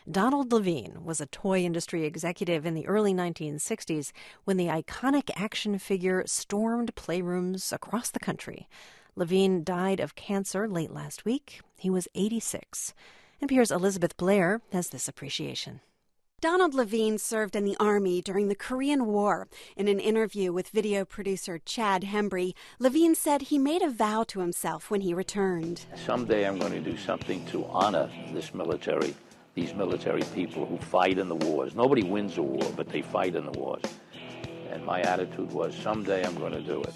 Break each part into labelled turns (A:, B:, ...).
A: Donald Levine was a toy industry executive in the early 1960s when the iconic action figure stormed playrooms across the country. Levine died of cancer late last week. He was 86. NPR's Elizabeth Blair has this appreciation.
B: Donald Levine served in the Army during the Korean War. In an interview with video producer Chad Hembry, Levine said he made a vow to himself when he returned.
C: Someday I'm going to do something to honor these military people who fight in the wars. Nobody wins a war, but they fight in the wars. And my attitude was, someday I'm going to do it.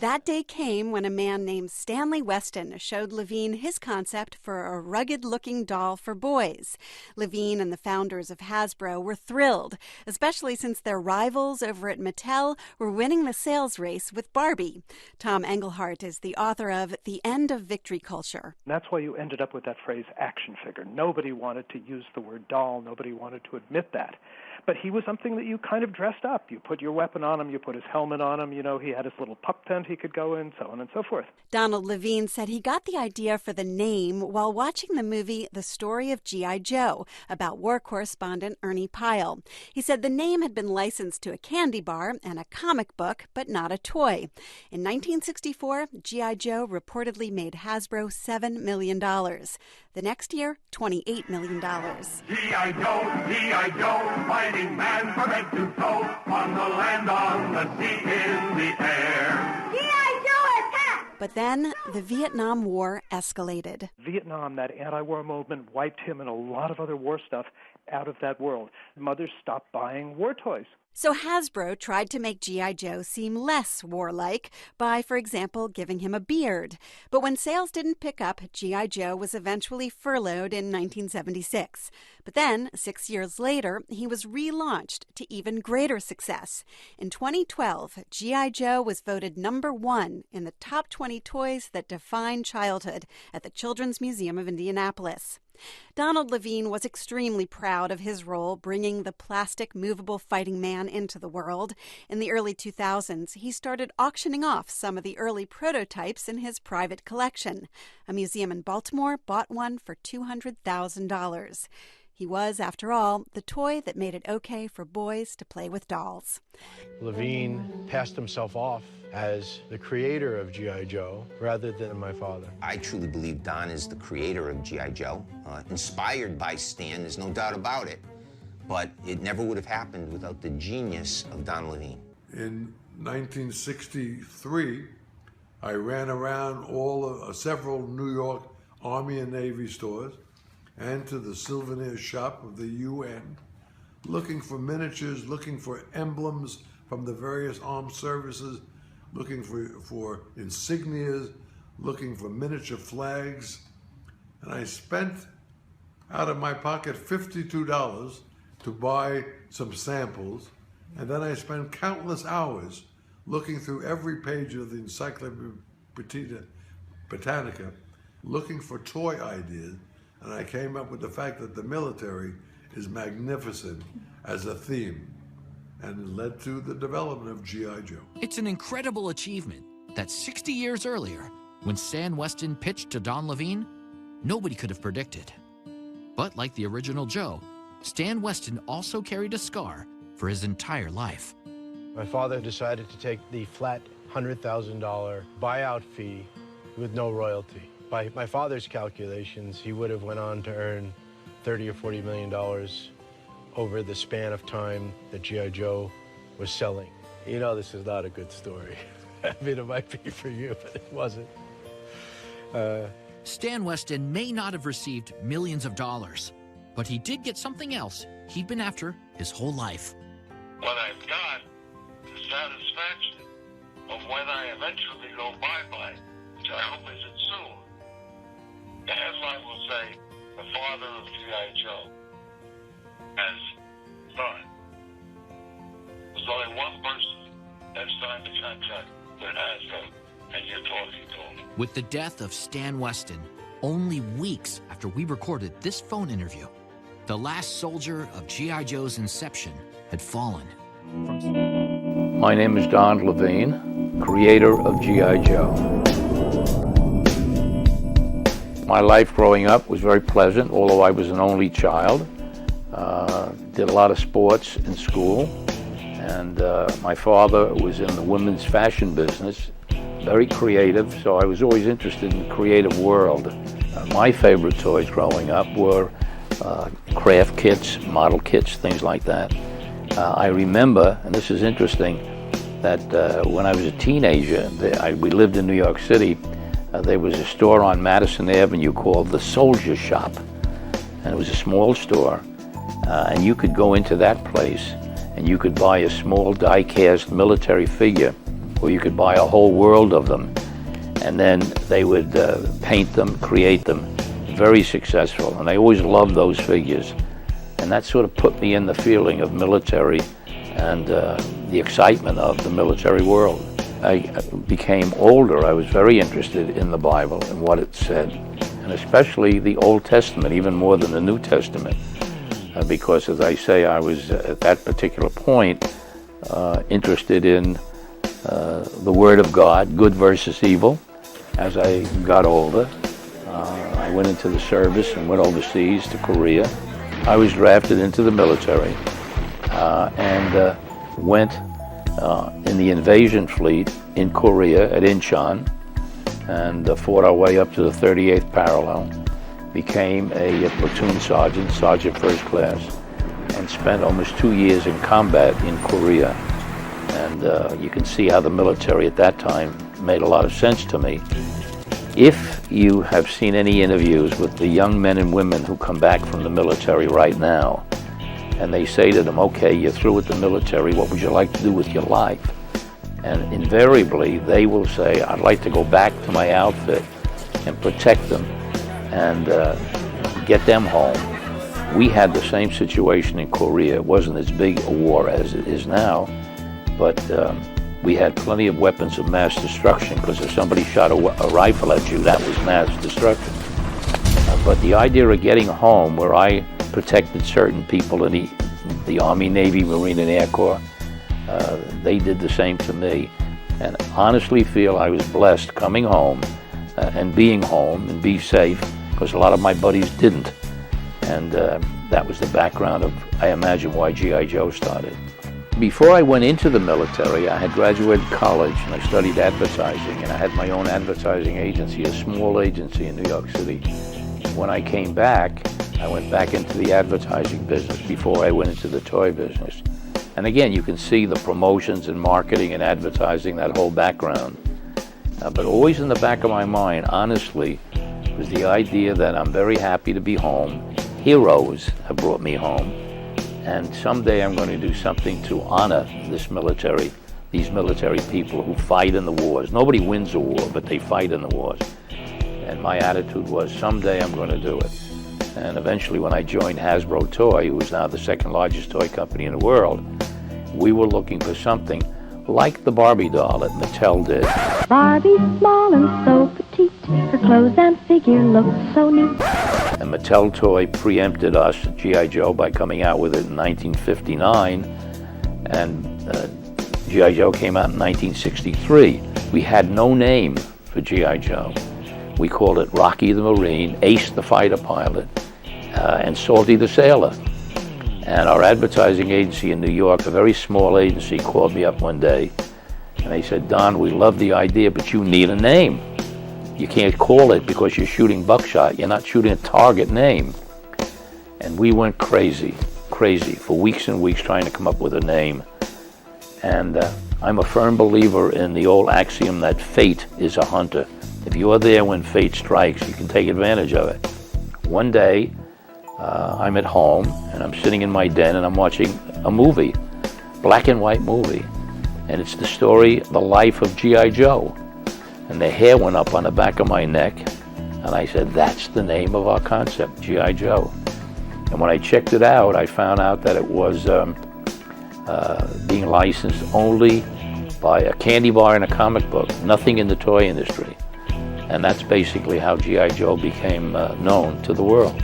B: That day came when a man named Stanley Weston showed Levine his concept for a rugged-looking doll for boys. Levine and the founders of Hasbro were thrilled, especially since their rivals over at Mattel were winning the sales race with Barbie. Tom Engelhardt is the author of The End of Victory Culture.
D: That's why you ended up with that phrase action figure. Nobody wanted to use the word doll. Nobody wanted to admit that. But he was something that you kind of dressed up. You put your weapon on him, you put his helmet on him, he had his little pup tent he could go in, so on and so forth.
B: Donald Levine said he got the idea for the name while watching the movie The Story of G.I. Joe about war correspondent Ernie Pyle. He said the name had been licensed to a candy bar and a comic book, but not a toy. In 1964, G.I. Joe reportedly made Hasbro $7 million. The next year, $28 million.
E: G.I. Joe, fighting man from head to toe, on the land, on the sea, in the air. G.I. Joe attack!
B: But then the Vietnam War escalated.
D: Vietnam, that anti-war movement, wiped him and a lot of other war stuff out of that world. Mothers stopped buying war toys.
B: So Hasbro tried to make G.I. Joe seem less warlike by, for example, giving him a beard. But when sales didn't pick up, G.I. Joe was eventually furloughed in 1976. But then, 6 years later, he was relaunched to even greater success. In 2012, G.I. Joe was voted #1 in the top 20 toys that define childhood at the Children's Museum of Indianapolis. Donald Levine was extremely proud of his role bringing the plastic movable fighting man into the world. In the early 2000s, he started auctioning off some of the early prototypes in his private collection. A museum in Baltimore bought one for $200,000. He was, after all, the toy that made it okay for boys to play with dolls.
F: Levine passed himself off as the creator of G.I. Joe rather than my father.
G: I truly believe Don is the creator of G.I. Joe. Inspired by Stan, there's no doubt about it. But it never would have happened without the genius of Don Levine.
H: In 1963, I ran around several New York Army and Navy stores and to the souvenir shop of the UN, looking for miniatures, looking for emblems from the various armed services, looking for insignias, looking for miniature flags. And I spent out of my pocket $52 to buy some samples. And then I spent countless hours looking through every page of the Encyclopedia Britannica, looking for toy ideas. And I came up with the fact that the military is magnificent as a theme, and it led to the development of G.I. Joe.
I: It's an incredible achievement that 60 years earlier, when Stan Weston pitched to Don Levine, nobody could have predicted. But like the original Joe, Stan Weston also carried a scar for his entire life.
F: My father decided to take the flat $100,000 buyout fee with no royalty. By my father's calculations, he would have went on to earn $30 or $40 million over the span of time that G.I. Joe was selling. You know, this is not a good story. I mean, it might be for you, but it wasn't.
I: Stan Weston may not have received millions of dollars, but he did get something else he'd been after his whole life.
E: What I've got, the satisfaction of when I eventually go bye-bye, which I hope isn't soon. The headline will say, the father of G.I. Joe has died. There's only one person that signed the contract with Hasbro, and you're talking to him.
I: With the death of Stan Weston, only weeks after we recorded this phone interview, the last soldier of G.I. Joe's inception had fallen.
C: My name is Don Levine, creator of G.I. Joe. My life growing up was very pleasant, although I was an only child. did a lot of sports in school, and my father was in the women's fashion business, very creative, so I was always interested in the creative world. My favorite toys growing up were craft kits, model kits, things like that. I remember, and this is interesting, that when I was a teenager, we lived in New York City, there was a store on Madison Avenue called the Soldier Shop, and it was a small store, and you could go into that place and you could buy a small die-cast military figure, or you could buy a whole world of them, and then they would paint them, create them. Very successful, and I always loved those figures, and that sort of put me in the feeling of military and the excitement of the military world. I became older, I was very interested in the Bible and what it said, and especially the Old Testament, even more than the New Testament, because as I say, I was at that particular point interested in the Word of God, good versus evil. As I got older, I went into the service and went overseas to Korea. I was drafted into the military and went in the invasion fleet in Korea at Incheon, and fought our way up to the 38th parallel, became a platoon sergeant, sergeant first class, and spent almost 2 years in combat in Korea. And you can see how the military at that time made a lot of sense to me. If you have seen any interviews with the young men and women who come back from the military right now, and they say to them, okay, you're through with the military, what would you like to do with your life? And invariably, they will say, I'd like to go back to my outfit and protect them and get them home. We had the same situation in Korea. It wasn't as big a war as it is now, but we had plenty of weapons of mass destruction, because if somebody shot a rifle at you, that was mass destruction. But the idea of getting home, where I protected certain people in the Army, Navy, Marine, and Air Corps, they did the same to me. And honestly feel I was blessed coming home and being home and be safe, because a lot of my buddies didn't. And that was the background of, I imagine, why G.I. Joe started. Before I went into the military, I had graduated college and I studied advertising, and I had my own advertising agency, a small agency in New York City. When I came back, I went back into the advertising business before I went into the toy business. And again, you can see the promotions and marketing and advertising, that whole background. But always in the back of my mind, honestly, was the idea that I'm very happy to be home. Heroes have brought me home. And someday I'm going to do something to honor these military people who fight in the wars. Nobody wins a war, but they fight in the wars. And my attitude was, someday I'm going to do it. And eventually when I joined Hasbro Toy, who is now the second largest toy company in the world, we were looking for something like the Barbie doll that Mattel did.
J: Barbie's small and so petite, her clothes and figure look so neat.
C: And Mattel Toy preempted us, G.I. Joe, by coming out with it in 1959, and G.I. Joe came out in 1963. We had no name for G.I. Joe. We called it Rocky the Marine, Ace the Fighter Pilot, and Salty the Sailor. And our advertising agency in New York, a very small agency, called me up one day, and they said, Don, we love the idea, but you need a name. You can't call it because you're shooting buckshot. You're not shooting a target name. And we went crazy for weeks and weeks trying to come up with a name. And I'm a firm believer in the old axiom that fate is a hunter. If you're there when fate strikes, you can take advantage of it. One day, I'm at home, and I'm sitting in my den, and I'm watching a movie, black and white movie. And it's the story, the life of G.I. Joe. And the hair went up on the back of my neck, and I said, that's the name of our concept, G.I. Joe. And when I checked it out, I found out that it was being licensed only by a candy bar and a comic book, nothing in the toy industry. And that's basically how G.I. Joe became known to the world.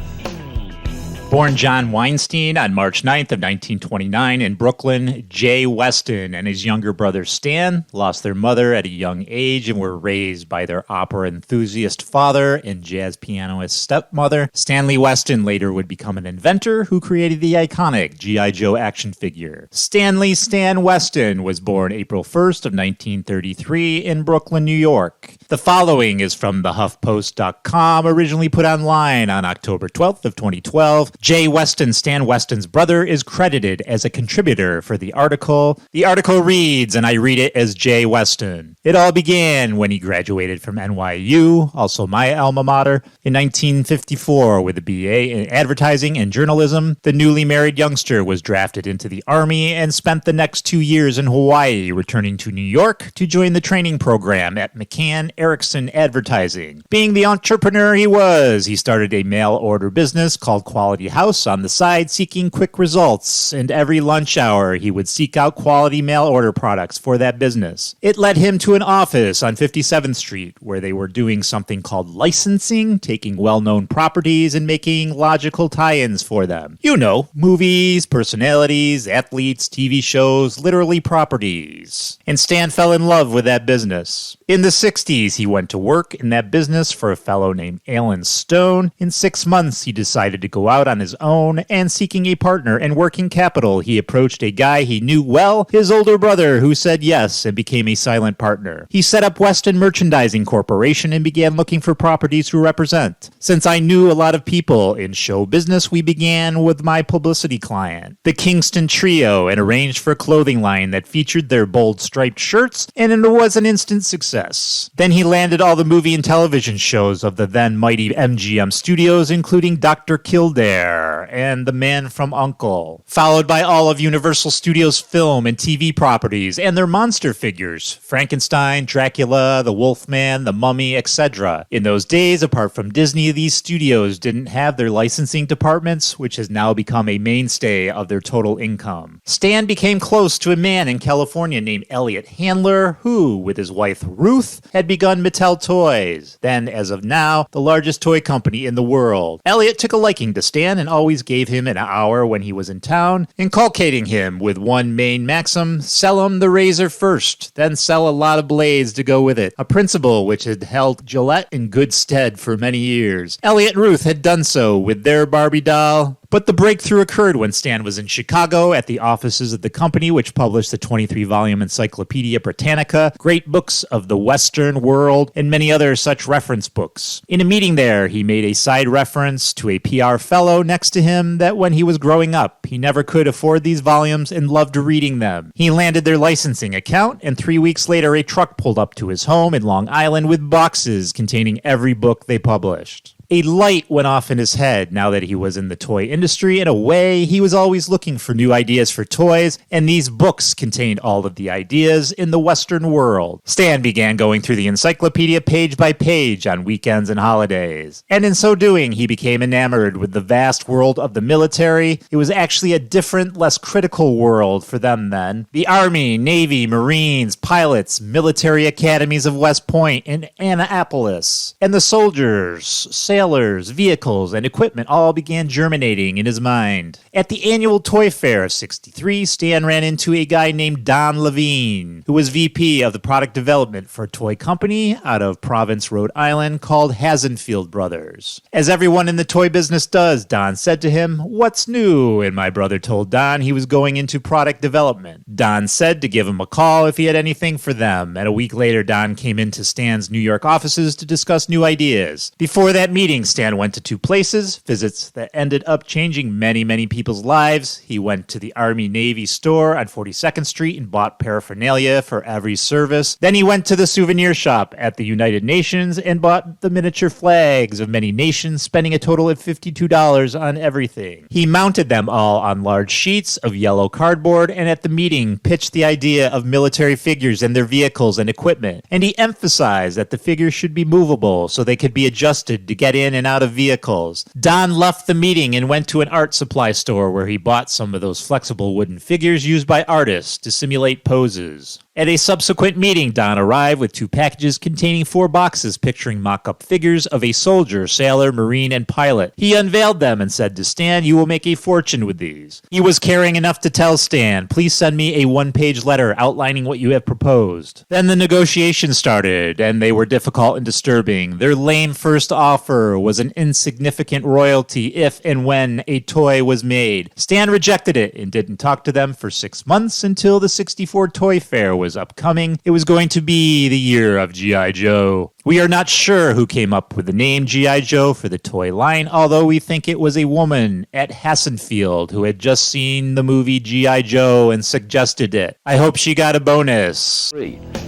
K: Born John Weinstein on March 9th of 1929 in Brooklyn, Jay Weston and his younger brother Stan lost their mother at a young age and were raised by their opera enthusiast father and jazz pianist stepmother. Stanley Weston later would become an inventor who created the iconic G.I. Joe action figure. Stanley Stan Weston was born April 1st of 1933 in Brooklyn, New York. The following is from thehuffpost.com, originally put online on October 12th of 2012. Jay Weston, Stan Weston's brother, is credited as a contributor for the article. The article reads, and I read it as Jay Weston. It all began when he graduated from NYU, also my alma mater, in 1954 with a BA in advertising and journalism. The newly married youngster was drafted into the Army and spent the next 2 years in Hawaii, returning to New York to join the training program at McCann Erickson Advertising. Being the entrepreneur he was, he started a mail order business called Quality House on the side, seeking quick results, and every lunch hour he would seek out quality mail order products for that business. It led him to an office on 57th Street where they were doing something called licensing, taking well-known properties and making logical tie-ins for them. You know, movies, personalities, athletes, TV shows, literally properties. And Stan fell in love with that business. In the 60s, he went to work in that business for a fellow named Alan Stone. In 6 months, he decided to go out on his own, and seeking a partner and working capital, he approached a guy he knew well, his older brother, who said yes and became a silent partner. He set up Weston Merchandising Corporation and began looking for properties to represent. Since I knew a lot of people in show business, we began with my publicity client, the Kingston Trio, and arranged for a clothing line that featured their bold striped shirts, and it was an instant success. Then he landed all the movie and television shows of the then mighty MGM Studios, including Dr. Kildare and The Man from U.N.C.L.E., followed by all of Universal Studios film and TV properties and their monster figures, Frankenstein, Dracula, the Wolfman, the Mummy, etc. In those days, apart from Disney, these studios didn't have their licensing departments, which has now become a mainstay of their total income. Stan became close to a man in California named Ruth Handler, who, with his wife Ruth, had begun Mattel Toys, then, as of now, the largest toy company in the world. Elliot took a liking to Stan and always gave him an hour when he was in town, inculcating him with one main maxim: sell him the razor first, then sell a lot of blades to go with it, a principle which had held Gillette in good stead for many years. Elliot and Ruth had done so with their Barbie doll, but the breakthrough occurred when Stan was in Chicago at the offices of the company, which published the 23-volume Encyclopedia Britannica, great books of the Western world, and many other such reference books. In a meeting there, he made a side reference to a PR fellow next to him that when he was growing up, he never could afford these volumes and loved reading them. He landed their licensing account, and 3 weeks later, a truck pulled up to his home in Long Island with boxes containing every book they published. A light went off in his head now that he was in the toy industry. In a way, he was always looking for new ideas for toys, and these books contained all of the ideas in the Western world. Stan began going through the encyclopedia page by page on weekends and holidays, and in so doing, he became enamored with the vast world of the military. It was actually a different, less critical world for them then. The Army, Navy, Marines, pilots, military academies of West Point and Annapolis, and the soldiers, sailors, vehicles, and equipment all began germinating in his mind. At the annual Toy Fair of '63, Stan ran into a guy named Don Levine, who was VP of the product development for a toy company out of Providence, Rhode Island called Hasenfield Brothers. As everyone in the toy business does, Don said to him, "What's new?" And my brother told Don he was going into product development. Don said to give him a call if he had anything for them, and a week later Don came into Stan's New York offices to discuss new ideas. Before that meeting, Stan went to 2 places, visits that ended up changing many, many people's lives. He went to the Army-Navy store on 42nd Street and bought paraphernalia for every service. Then he went to the souvenir shop at the United Nations and bought the miniature flags of many nations, spending a total of $52 on everything. He mounted them all on large sheets of yellow cardboard, and at the meeting pitched the idea of military figures and their vehicles and equipment. And he emphasized that the figures should be movable so they could be adjusted to get in and out of vehicles. Don left the meeting and went to an art supply store where he bought some of those flexible wooden figures used by artists to simulate poses. At a subsequent meeting, Don arrived with 2 packages containing 4 boxes picturing mock-up figures of a soldier, sailor, marine, and pilot. He unveiled them and said to Stan, "You will make a fortune with these." He was caring enough to tell Stan, "Please send me a 1-page letter outlining what you have proposed." Then the negotiations started, and they were difficult and disturbing. Their lame first offer was an insignificant royalty if and when a toy was made. Stan rejected it and didn't talk to them for 6 months until the '64 Toy Fair was upcoming. It was going to be the year of G.I. Joe. We are not sure who came up with the name G.I. Joe for the toy line, although we think it was a woman at Hassenfield who had just seen the movie G.I. Joe and suggested it. I hope she got a bonus.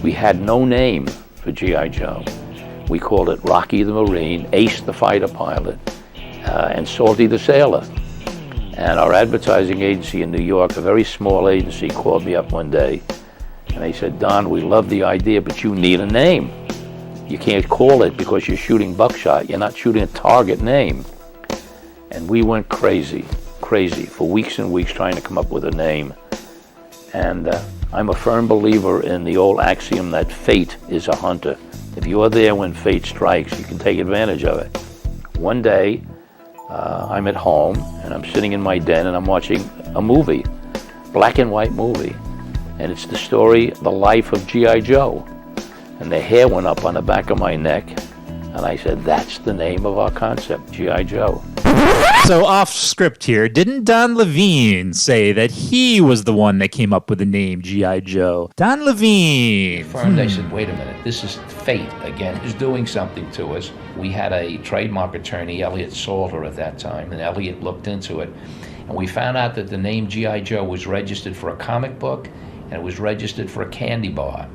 C: We had no name for G.I. Joe. We called it Rocky the Marine, Ace the Fighter Pilot, and Salty the Sailor. And our advertising agency in New York, a very small agency, called me up one day and they said, "Don, we love the idea, but you need a name. You can't call it because you're shooting buckshot. You're not shooting a target name." And we went crazy for weeks and weeks trying to come up with a name. And I'm a firm believer in the old axiom that fate is a hunter. If you're there when fate strikes, you can take advantage of it. One day, I'm at home and I'm sitting in my den and I'm watching a movie, black and white movie. And it's the story, the life of G.I. Joe. And the hair went up on the back of my neck. And I said, that's the name of our concept, G.I. Joe.
K: So off script here, didn't Don Levine say that he was the one that came up with the name G.I. Joe? Don Levine.
L: They said, wait a minute, this is fate again, is doing something to us. We had a trademark attorney, Elliot Salter, at that time, and Elliot looked into it. And we found out that the name G.I. Joe was registered for a comic book and it was registered for a candy bar.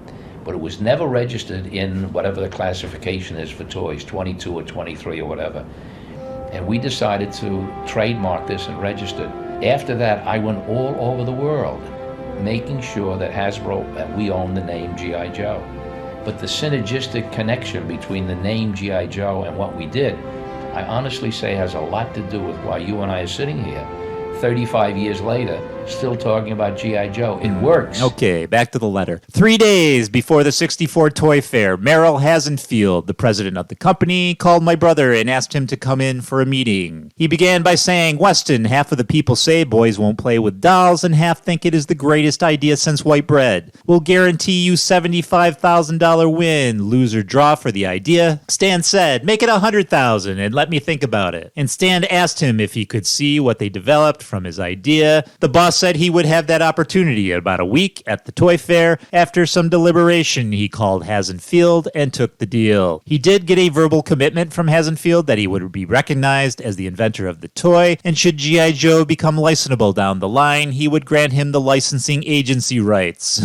L: But it was never registered in whatever the classification is for toys, 22 or 23 or whatever. And we decided to trademark this and register it. After that, I went all over the world, making sure that Hasbro, that we own the name G.I. Joe. But the synergistic connection between the name G.I. Joe and what we did, I honestly say has a lot to do with why you and I are sitting here 35 years later, still talking about G.I. Joe. It works.
K: Okay, back to the letter. 3 days before the '64 Toy Fair, Merrill Hasenfield, the president of the company, called my brother and asked him to come in for a meeting. He began by saying, "Weston, half of the people say boys won't play with dolls and half think it is the greatest idea since white bread. We'll guarantee you $75,000 win, lose or draw for the idea." Stan said, "Make it $100,000 and let me think about it." And Stan asked him if he could see what they developed from his idea. The boss said he would have that opportunity in about a week at the toy fair. After some deliberation, he called Hasenfield and took the deal. He did get a verbal commitment from Hasenfield that he would be recognized as the inventor of the toy, and should G.I. Joe become licensable down the line, he would grant him the licensing agency rights.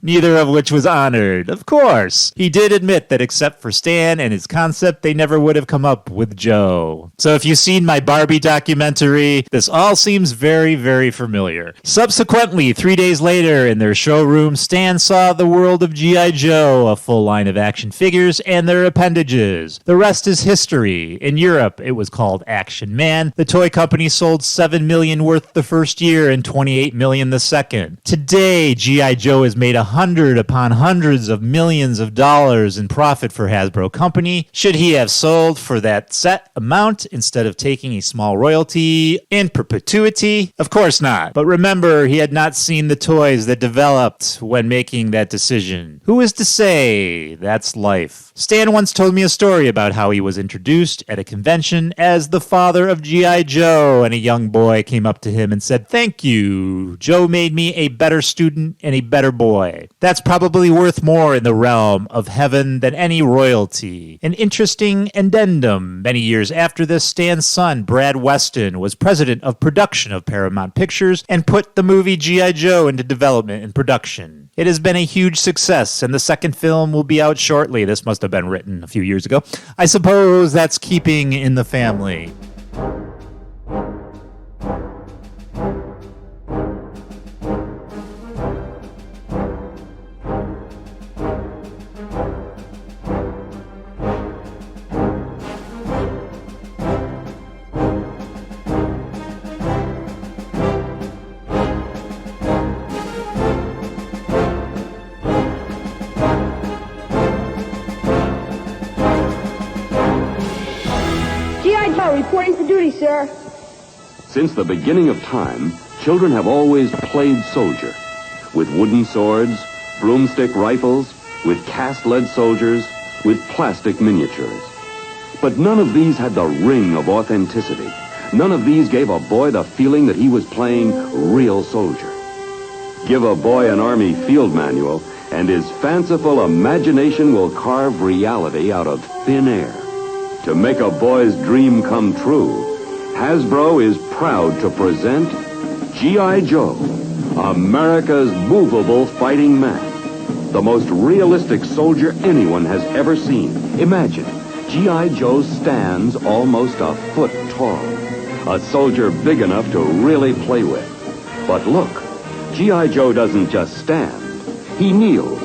K: Neither of which was honored. Of course. He did admit that except for Stan and his concept, they never would have come up with Joe. So if you've seen my Barbie documentary, this all seems very, very familiar. Subsequently, 3 days later, in their showroom, Stan saw the world of G.I. Joe, a full line of action figures, and their appendages. The rest is history. In Europe, it was called Action Man. The toy company sold $7 million worth the first year and $28 million the second. Today, G.I. Joe has made 100 upon hundreds of millions of dollars in profit for Hasbro Company. Should he have sold for that set amount instead of taking a small royalty in perpetuity? Of course not. But remember, he had not seen the toys that developed when making that decision. Who is to say? That's life. Stan once told me a story about how he was introduced at a convention as the father of G.I. Joe, and a young boy came up to him and said, "Thank you. Joe made me a better student and a better boy." That's probably worth more in the realm of heaven than any royalty. An interesting addendum. Many years after this, Stan's son, Brad Weston, was president of production of Paramount Pictures and put the movie G.I. Joe into development and production. It has been a huge success, and the second film will be out shortly. This must have been written a few years ago. I suppose that's keeping in the family.
M: Since the beginning of time, children have always played soldier. With wooden swords, broomstick rifles, with cast lead soldiers, with plastic miniatures. But none of these had the ring of authenticity. None of these gave a boy the feeling that he was playing real soldier. Give a boy an Army field manual, and his fanciful imagination will carve reality out of thin air. To make a boy's dream come true, Hasbro is proud to present G.I. Joe, America's movable fighting man. The most realistic soldier anyone has ever seen. Imagine, G.I. Joe stands almost a foot tall. A soldier big enough to really play with. But look, G.I. Joe doesn't just stand. He kneels.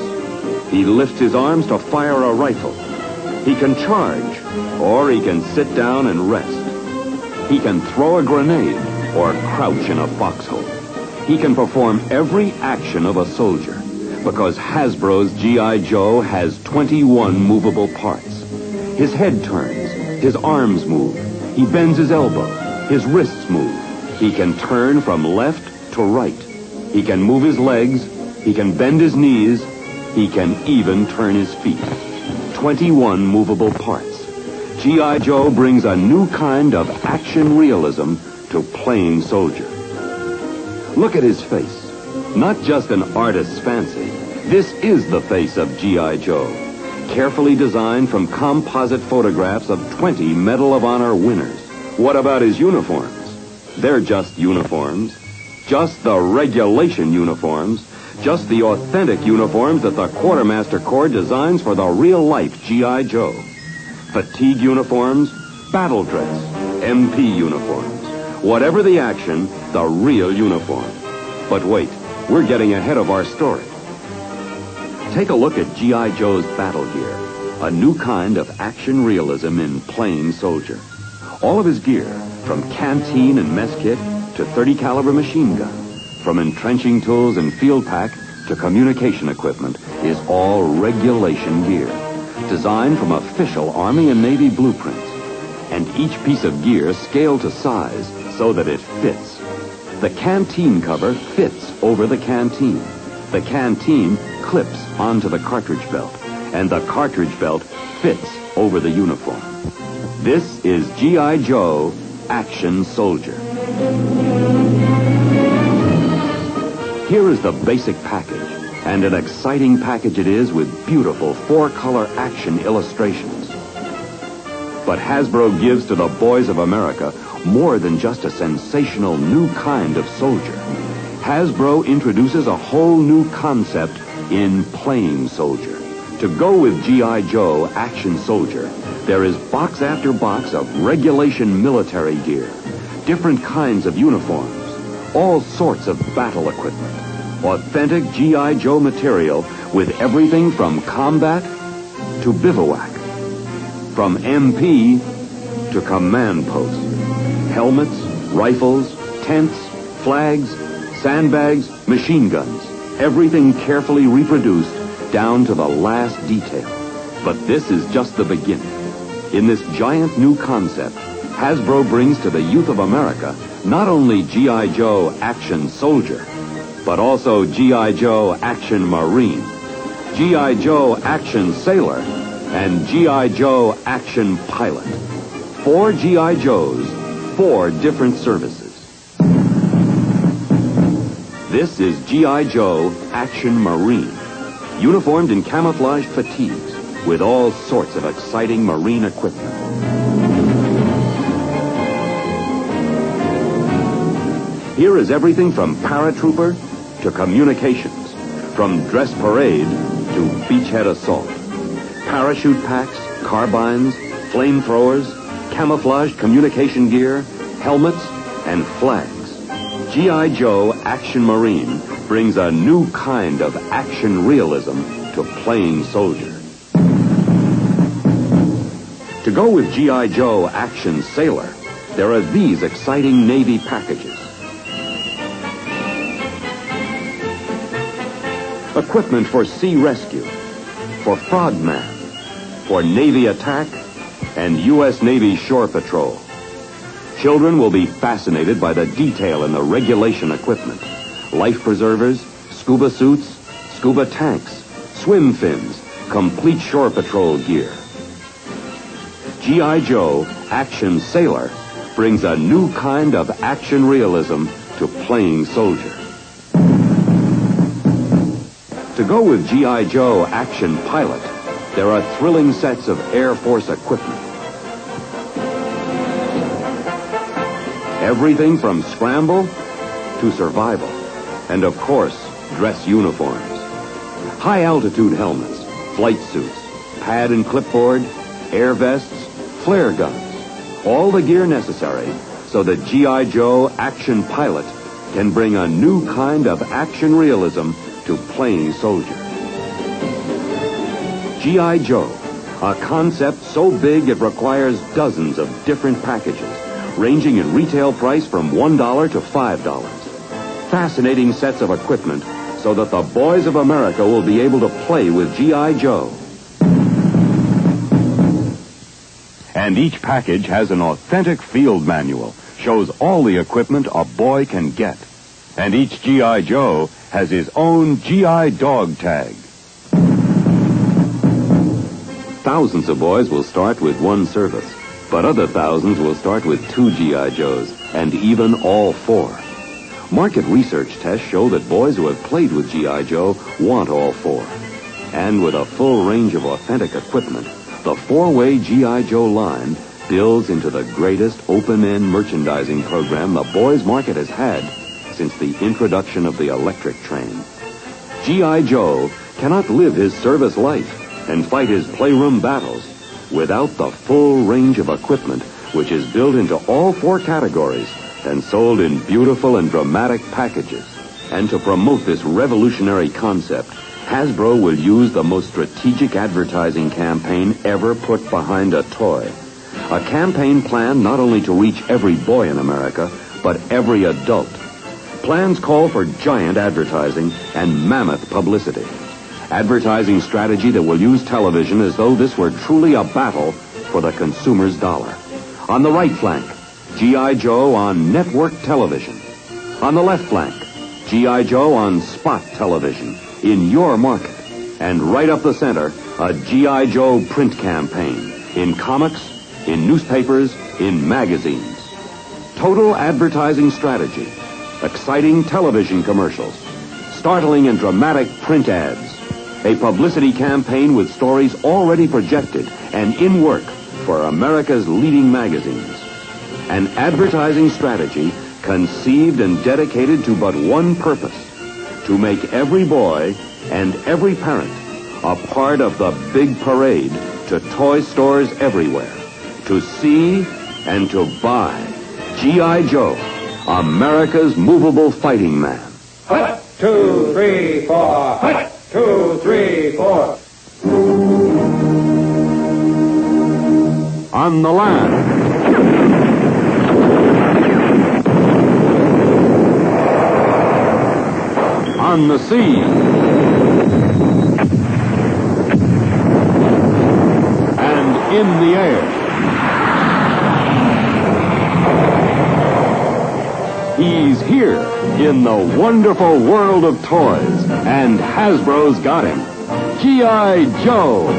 M: He lifts his arms to fire a rifle. He can charge, or he can sit down and rest. He can throw a grenade or crouch in a foxhole. He can perform every action of a soldier because Hasbro's G.I. Joe has 21 movable parts. His head turns. His arms move. He bends his elbow. His wrists move. He can turn from left to right. He can move his legs. He can bend his knees. He can even turn his feet. 21 movable parts. G.I. Joe brings a new kind of action realism to playing soldier. Look at his face. Not just an artist's fancy. This is the face of G.I. Joe. Carefully designed from composite photographs of 20 Medal of Honor winners. What about his uniforms? They're just uniforms. Just the regulation uniforms. Just the authentic uniforms that the Quartermaster Corps designs for the real-life G.I. Joe. Fatigue uniforms, battle dress, MP uniforms. Whatever the action, the real uniform. But wait, we're getting ahead of our story. Take a look at G.I. Joe's battle gear. A new kind of action realism in plain soldier. All of his gear, from canteen and mess kit to .30 caliber machine gun, from entrenching tools and field pack to communication equipment, is all regulation gear, designed from official Army and Navy blueprints, and each piece of gear scaled to size so that it fits. The canteen cover fits over the canteen. The canteen clips onto the cartridge belt, and the cartridge belt fits over the uniform. This is G.I. Joe Action Soldier. Here is the basic package, and an exciting package it is with beautiful four-color action illustrations. But Hasbro gives to the boys of America more than just a sensational new kind of soldier. Hasbro introduces a whole new concept in playing soldier. To go with G.I. Joe Action Soldier, there is box after box of regulation military gear, different kinds of uniforms, all sorts of battle equipment, authentic G.I. Joe material with everything from combat to bivouac, from MP to command post, helmets, rifles, tents, flags, sandbags, machine guns, everything carefully reproduced down to the last detail. But this is just the beginning. In this giant new concept, Hasbro brings to the youth of America not only G.I. Joe Action Soldier, but also G.I. Joe Action Marine, G.I. Joe Action Sailor, and G.I. Joe Action Pilot. 4 G.I. Joes, 4 different services. This is G.I. Joe Action Marine, uniformed in camouflage fatigues with all sorts of exciting marine equipment. Here is everything from paratrooper to communications, from dress parade to beachhead assault. Parachute packs, carbines, flamethrowers, camouflaged communication gear, helmets, and flags. G.I. Joe Action Marine brings a new kind of action realism to playing soldier. To go with G.I. Joe Action Sailor, there are these exciting Navy packages. Equipment for sea rescue, for frogman, for Navy attack, and U.S. Navy shore patrol. Children will be fascinated by the detail in the regulation equipment. Life preservers, scuba suits, scuba tanks, swim fins, complete shore patrol gear. G.I. Joe Action Sailor brings a new kind of action realism to playing soldier. To go with G.I. Joe Action Pilot, there are thrilling sets of Air Force equipment. Everything from scramble to survival, and of course, dress uniforms. High-altitude helmets, flight suits, pad and clipboard, air vests, flare guns, all the gear necessary so that G.I. Joe Action Pilot can bring a new kind of action realism to playing soldier. G.I. Joe, a concept so big it requires dozens of different packages, ranging in retail price from $1 to $5. Fascinating sets of equipment so that the boys of America will be able to play with G.I. Joe. And each package has an authentic field manual, shows all the equipment a boy can get. And each G.I. Joe has his own G.I. dog tag. Thousands of boys will start with one service, but other thousands will start with 2 G.I. Joes, and even all 4. Market research tests show that boys who have played with G.I. Joe want all 4. And with a full range of authentic equipment, the 4-way G.I. Joe line builds into the greatest open-end merchandising program the boys' market has had since the introduction of the electric train. G.I. Joe cannot live his service life and fight his playroom battles without the full range of equipment which is built into all 4 categories and sold in beautiful and dramatic packages. And to promote this revolutionary concept, Hasbro will use the most strategic advertising campaign ever put behind a toy. A campaign planned not only to reach every boy in America, but every adult. Plans call for giant advertising and mammoth publicity. Advertising strategy that will use television as though this were truly a battle for the consumer's dollar. On the right flank, G.I. Joe on network television. On the left flank, G.I. Joe on spot television in your market. And right up the center, a G.I. Joe print campaign in comics, in newspapers, in magazines. Total advertising strategy. Exciting television commercials. Startling and dramatic print ads. A publicity campaign with stories already projected and in work for America's leading magazines. An advertising strategy conceived and dedicated to but one purpose: to make every boy and every parent a part of the big parade to toy stores everywhere, to see and to buy G.I. Joe, America's movable fighting man.
N: Hut, 2, 3, 4. Hut, 2, 3, 4.
M: On the land. On the sea. And in the air. He's here in the wonderful world of toys, and Hasbro's got him. G.I. Joe.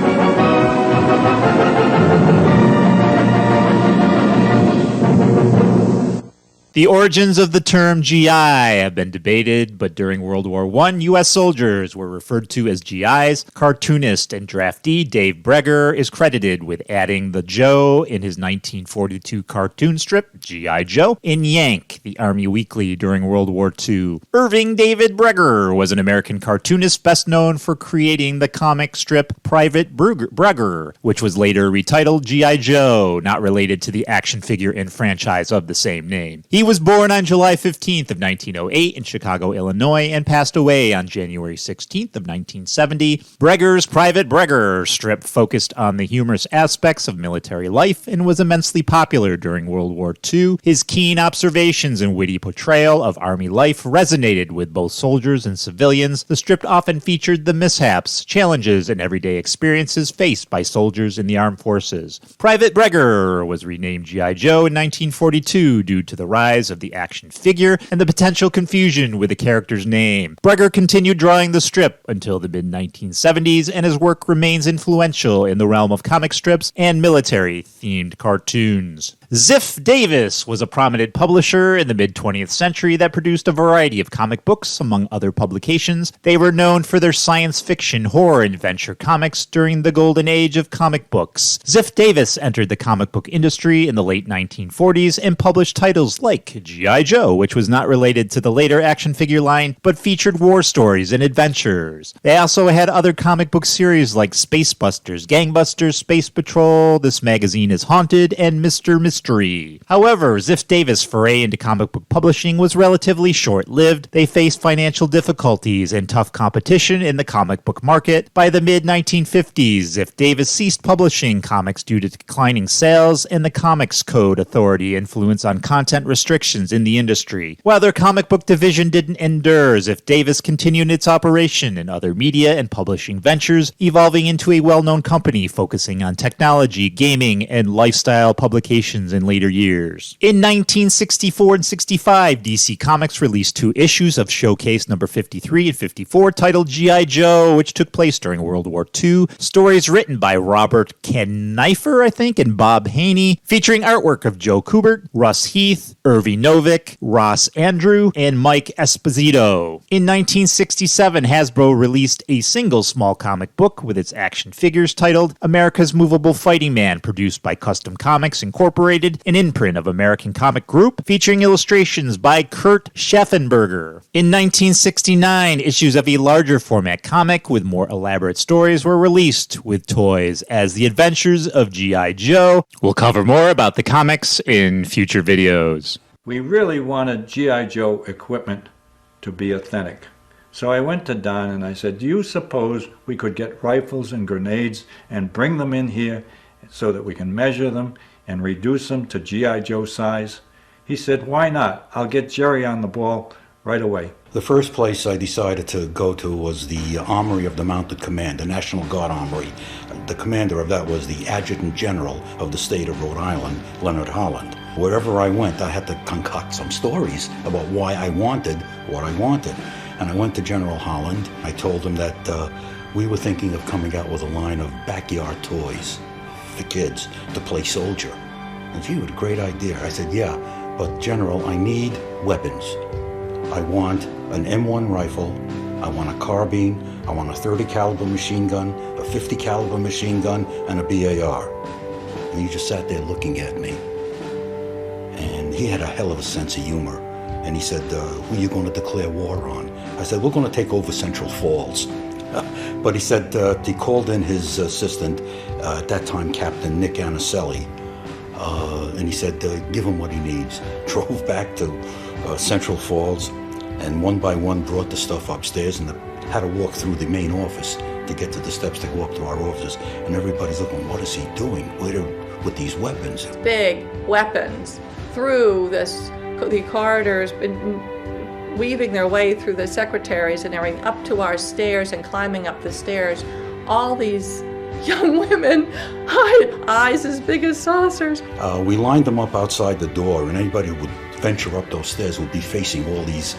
K: The origins of the term GI have been debated, but during World War I, U.S. soldiers were referred to as GIs. Cartoonist and draftee Dave Breger is credited with adding the Joe in his 1942 cartoon strip, G.I. Joe, in Yank, the Army Weekly during World War II. Irving David Breger was an American cartoonist best known for creating the comic strip Private Breger, which was later retitled G.I. Joe, not related to the action figure and franchise of the same name. He was born on July 15th of 1908 in Chicago, Illinois, and passed away on January 16th of 1970. Breger's Private Breger strip focused on the humorous aspects of military life and was immensely popular during World War II. His keen observations and witty portrayal of Army life resonated with both soldiers and civilians. The strip often featured the mishaps, challenges, and everyday experiences faced by soldiers in the armed forces. Private Breger was renamed G.I. Joe in 1942 due to the rise of the action figure and the potential confusion with the character's name. Breger continued drawing the strip until the mid-1970s, and his work remains influential in the realm of comic strips and military-themed cartoons. Ziff Davis was a prominent publisher in the mid-20th century that produced a variety of comic books, among other publications. They were known for their science fiction, horror, and adventure comics during the golden age of comic books. Ziff Davis entered the comic book industry in the late 1940s and published titles like G.I. Joe, which was not related to the later action figure line, but featured war stories and adventures. They also had other comic book series like Space Busters, Gangbusters, Space Patrol, This Magazine is Haunted, and Mr. Mystery. However, Ziff Davis' foray into comic book publishing was relatively short-lived. They faced financial difficulties and tough competition in the comic book market. By the mid-1950s, Ziff Davis ceased publishing comics due to declining sales and the Comics Code Authority influence on content restrictions in the industry. While their comic book division didn't endure, Ziff Davis continued its operation in other media and publishing ventures, evolving into a well-known company focusing on technology, gaming, and lifestyle publications in later years. In 1964 and 65, DC Comics released 2 issues of Showcase number 53 and 54 titled G.I. Joe, which took place during World War II. Stories written by Robert Knifer, I think, and Bob Haney, featuring artwork of Joe Kubert, Russ Heath, Irving Novick, Ross Andrew, and Mike Esposito. In 1967, Hasbro released a single small comic book with its action figures titled America's Movable Fighting Man, produced by Custom Comics Incorporated, an imprint of American Comic Group, featuring illustrations by Kurt Schaffenberger. In 1969, issues of a larger format comic with more elaborate stories were released with toys as The Adventures of G.I. Joe. We'll cover more about the comics in future videos.
O: We really wanted G.I. Joe equipment to be authentic. So I went to Don and I said, do you suppose we could get rifles and grenades and bring them in here so that we can measure them and reduce them to G.I. Joe size? He said, why not? I'll get Jerry on the ball right away.
P: The first place I decided to go to was the Armory of the Mounted Command, the National Guard Armory. The commander of that was the Adjutant General of the state of Rhode Island, Leonard Holland. Wherever I went, I had to concoct some stories about why I wanted what I wanted. And I went to General Holland. I told him that we were thinking of coming out with a line of backyard toys for kids to play soldier. And gee, what a great idea. I said, yeah, but General, I need weapons. I want an M1 rifle, I want a carbine, I want a 30 caliber machine gun, a 50 caliber machine gun, and a BAR. And he just sat there looking at me. And he had a hell of a sense of humor. And he said, who are you going to declare war on? I said, we're going to take over Central Falls. But he said, he called in his assistant, at that time Captain Nick Anicelli, and he said, give him what he needs. Drove back to Central Falls, and one by one brought the stuff upstairs and had to walk through the main office to get to the steps to go up to our offices. And everybody's looking, what is he doing with these weapons?
Q: Big weapons through the corridors, weaving their way through the secretaries and everything up to our stairs and climbing up the stairs. All these young women, eyes as big as saucers.
P: We lined them up outside the door, and anybody who would venture up those stairs would be facing all these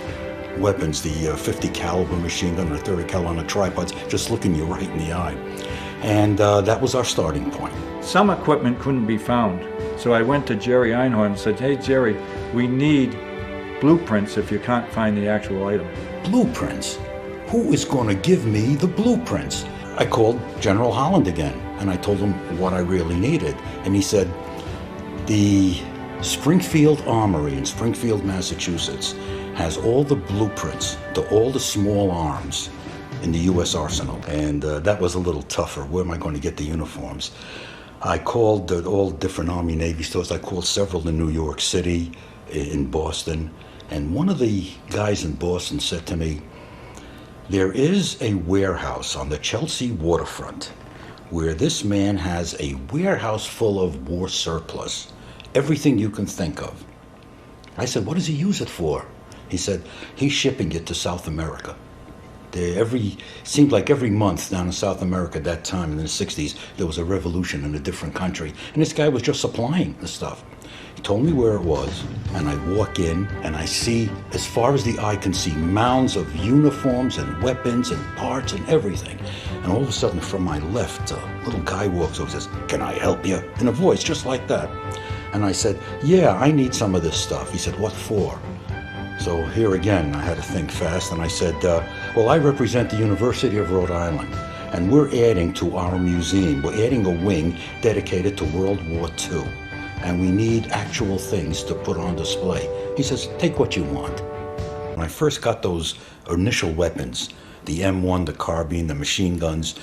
P: weapons, the 50 caliber machine gun, the 30 caliber on the tripods, just looking you right in the eye. And that was our starting point.
O: Some equipment couldn't be found, so I went to Jerry Einhorn and said, hey Jerry, we need blueprints if you can't find the actual item.
P: Blueprints? Who is going to give me the blueprints? I called General Holland again, and I told him what I really needed. And he said, the Springfield Armory in Springfield, Massachusetts, has all the blueprints to all the small arms in the U.S. arsenal. And that was a little tougher. Where am I going to get the uniforms? I called all different Army Navy stores. I called several in New York City, in Boston, and one of the guys in Boston said to me, there is a warehouse on the Chelsea waterfront where this man has a warehouse full of war surplus, everything you can think of. I said, what does he use it for? He said, he's shipping it to South America. Seemed like every month down in South America at that time in the 60s, there was a revolution in a different country, and this guy was just supplying the stuff. He told me where it was, and I walk in, and I see, as far as the eye can see, mounds of uniforms and weapons and parts and everything. And all of a sudden, from my left, a little guy walks over and says, can I help you? In a voice just like that. And I said, yeah, I need some of this stuff. He said, what for? So here again, I had to think fast, and I said, well, I represent the University of Rhode Island, and we're adding to our museum. We're adding a wing dedicated to World War II. And we need actual things to put on display. He says, take what you want. When I first got those initial weapons, the M1, the carbine, the machine guns,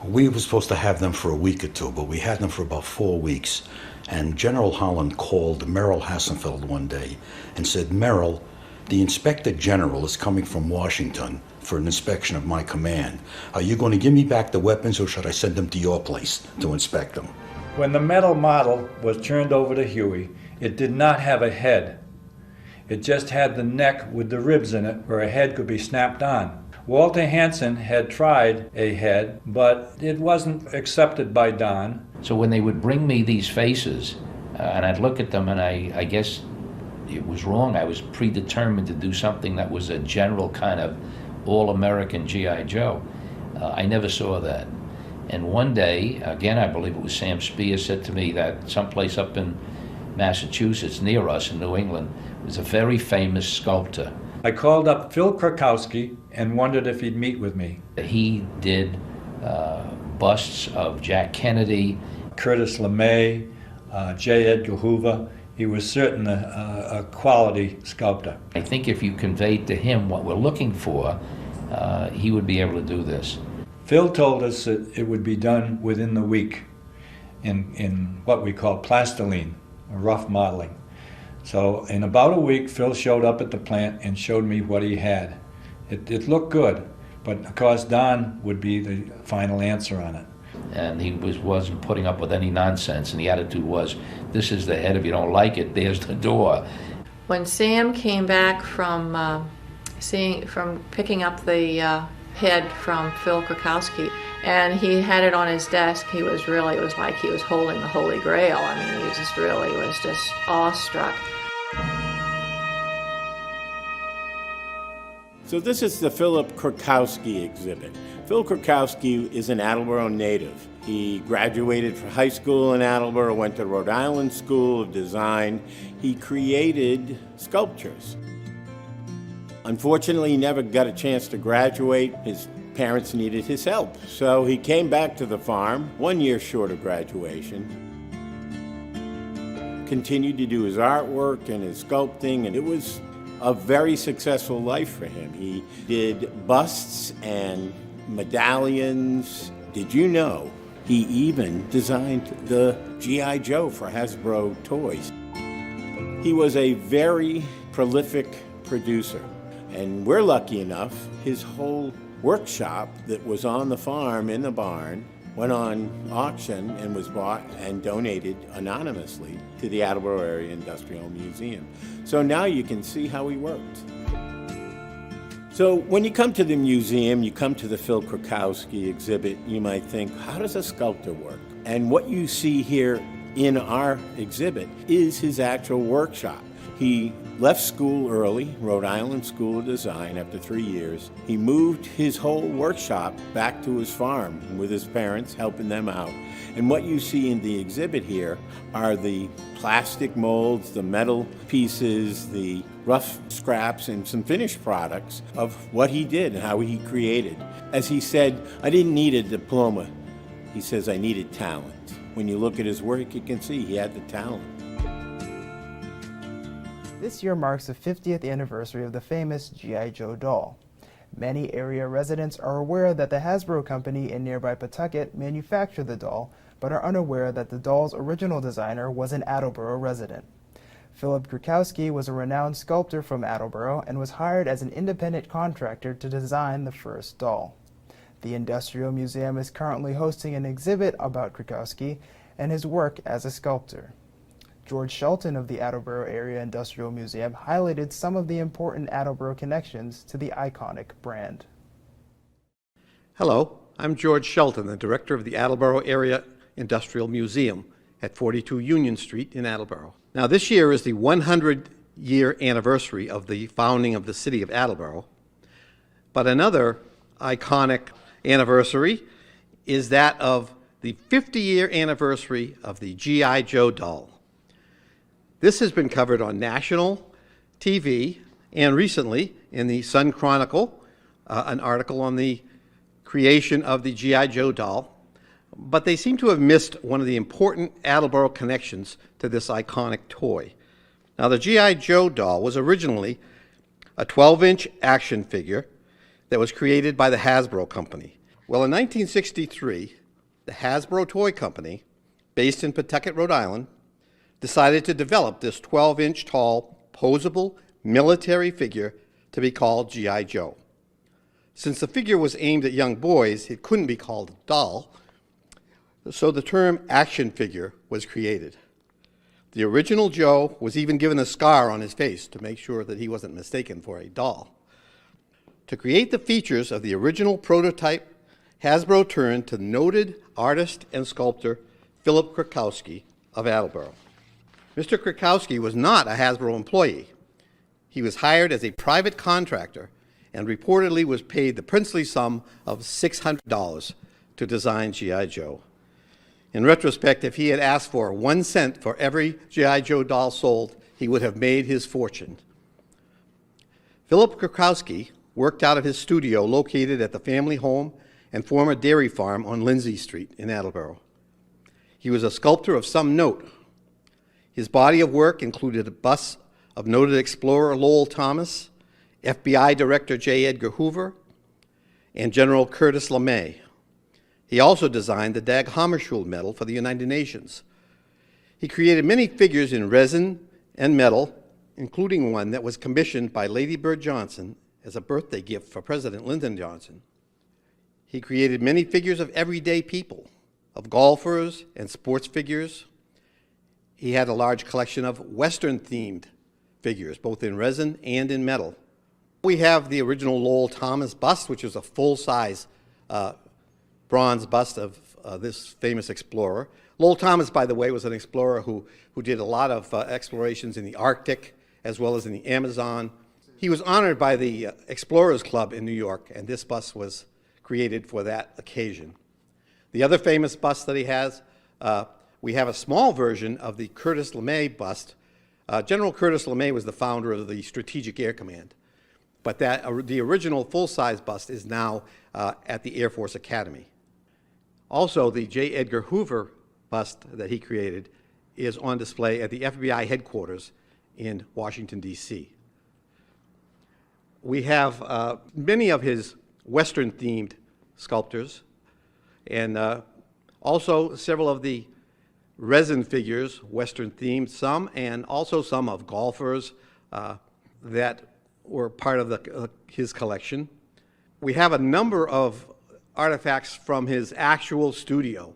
P: we were supposed to have them for a week or two, but we had them for about 4 weeks. And General Holland called Merrill Hassenfeld one day and said, Merrill, the Inspector General is coming from Washington for an inspection of my command. Are you going to give me back the weapons, or should I send them to your place to inspect them?
O: When the metal model was turned over to Huey, it did not have a head. It just had the neck with the ribs in it where a head could be snapped on. Walter Hansen had tried a head, but it wasn't accepted by Don.
L: So when they would bring me these faces, and I'd look at them, and I guess it was wrong. I was predetermined to do something that was a general kind of all-American G.I. Joe. I never saw that. And one day, again, I believe it was Sam Spears, said to me that someplace up in Massachusetts, near us in New England, was a very famous sculptor.
O: I called up Phil Krakowski and wondered if he'd meet with me.
L: He did busts of Jack Kennedy,
O: Curtis LeMay, J. Edgar Hoover. He was certainly a quality sculptor.
L: I think if you conveyed to him what we're looking for, he would be able to do this.
O: Phil told us that it would be done within the week in what we call plastiline, rough modeling. So in about a week, Phil showed up at the plant and showed me what he had. It looked good, but of course Don would be the final answer on it.
L: And he wasn't putting up with any nonsense, and the attitude was, this is the head, if you don't like it, there's the door.
Q: When Sam came back from picking up the head from Phil Krakowski, and he had it on his desk, it was like he was holding the Holy Grail. I mean, he was just awestruck.
R: So this is the Philip Krakowski exhibit. Phil Krakowski is an Attleboro native. He graduated from high school in Attleboro, went to Rhode Island School of Design. He created sculptures. Unfortunately, he never got a chance to graduate. His parents needed his help. So he came back to the farm, 1 year short of graduation, continued to do his artwork and his sculpting, and it was a very successful life for him. He did busts and medallions. Did you know he even designed the G.I. Joe for Hasbro toys? He was a very prolific producer. And we're lucky enough, his whole workshop that was on the farm in the barn went on auction and was bought and donated anonymously to the Attleboro Area Industrial Museum. So now you can see how he worked. So when you come to the museum, you come to the Phil Krakowski exhibit, you might think, how does a sculptor work? And what you see here in our exhibit is his actual workshop. He left school early, Rhode Island School of Design, after 3 years. He moved his whole workshop back to his farm with his parents, helping them out. And what you see in the exhibit here are the plastic molds, the metal pieces, the rough scraps, and some finished products of what he did and how he created. As he said, I didn't need a diploma. He says, I needed talent. When you look at his work, you can see he had the talent.
S: This year marks the 50th anniversary of the famous G.I. Joe doll. Many area residents are aware that the Hasbro company in nearby Pawtucket manufactured the doll, but are unaware that the doll's original designer was an Attleboro resident. Philip Krakowski was a renowned sculptor from Attleboro and was hired as an independent contractor to design the first doll. The Industrial Museum is currently hosting an exhibit about Krakowski and his work as a sculptor. George Shelton of the Attleboro Area Industrial Museum highlighted some of the important Attleboro connections to the iconic brand.
T: Hello, I'm George Shelton, the director of the Attleboro Area Industrial Museum at 42 Union Street in Attleboro. Now, this year is the 100-year anniversary of the founding of the city of Attleboro, but another iconic anniversary is that of the 50-year anniversary of the G.I. Joe doll. This has been covered on national TV and recently in the Sun Chronicle, an article on the creation of the G.I. Joe doll, but they seem to have missed one of the important Attleboro connections to this iconic toy. Now, the G.I. Joe doll was originally a 12-inch action figure that was created by the Hasbro Company. Well, in 1963, the Hasbro Toy Company, based in Pawtucket, Rhode Island, decided to develop this 12-inch tall, posable military figure to be called G.I. Joe. Since the figure was aimed at young boys, it couldn't be called a doll, so the term action figure was created. The original Joe was even given a scar on his face to make sure that he wasn't mistaken for a doll. To create the features of the original prototype, Hasbro turned to noted artist and sculptor Philip Krakowski of Attleboro. Mr. Krakowski was not a Hasbro employee. He was hired as a private contractor and reportedly was paid the princely sum of $600 to design G.I. Joe. In retrospect, if he had asked for 1 cent for every G.I. Joe doll sold, he would have made his fortune. Philip Krakowski worked out of his studio located at the family home and former dairy farm on Lindsay Street in Attleboro. He was a sculptor of some note. His body of work included a bust of noted explorer Lowell Thomas, FBI Director J. Edgar Hoover, and General Curtis LeMay. He also designed the Dag Hammarskjöld Medal for the United Nations. He created many figures in resin and metal, including one that was commissioned by Lady Bird Johnson as a birthday gift for President Lyndon Johnson. He created many figures of everyday people, of golfers and sports figures. He had a large collection of Western-themed figures, both in resin and in metal. We have the original Lowell Thomas bust, which is a full-size bronze bust of this famous explorer. Lowell Thomas, by the way, was an explorer who did a lot of explorations in the Arctic as well as in the Amazon. He was honored by the Explorers Club in New York, and this bust was created for that occasion. The other famous bust that he has, we have a small version of the Curtis LeMay bust. General Curtis LeMay was the founder of the Strategic Air Command, but the original full-size bust is now at the Air Force Academy. Also, the J. Edgar Hoover bust that he created is on display at the FBI headquarters in Washington, D.C. We have many of his Western-themed sculptures, and also several of the resin figures, Western-themed, some, and also some of golfers that were part of his collection. We have a number of artifacts from his actual studio,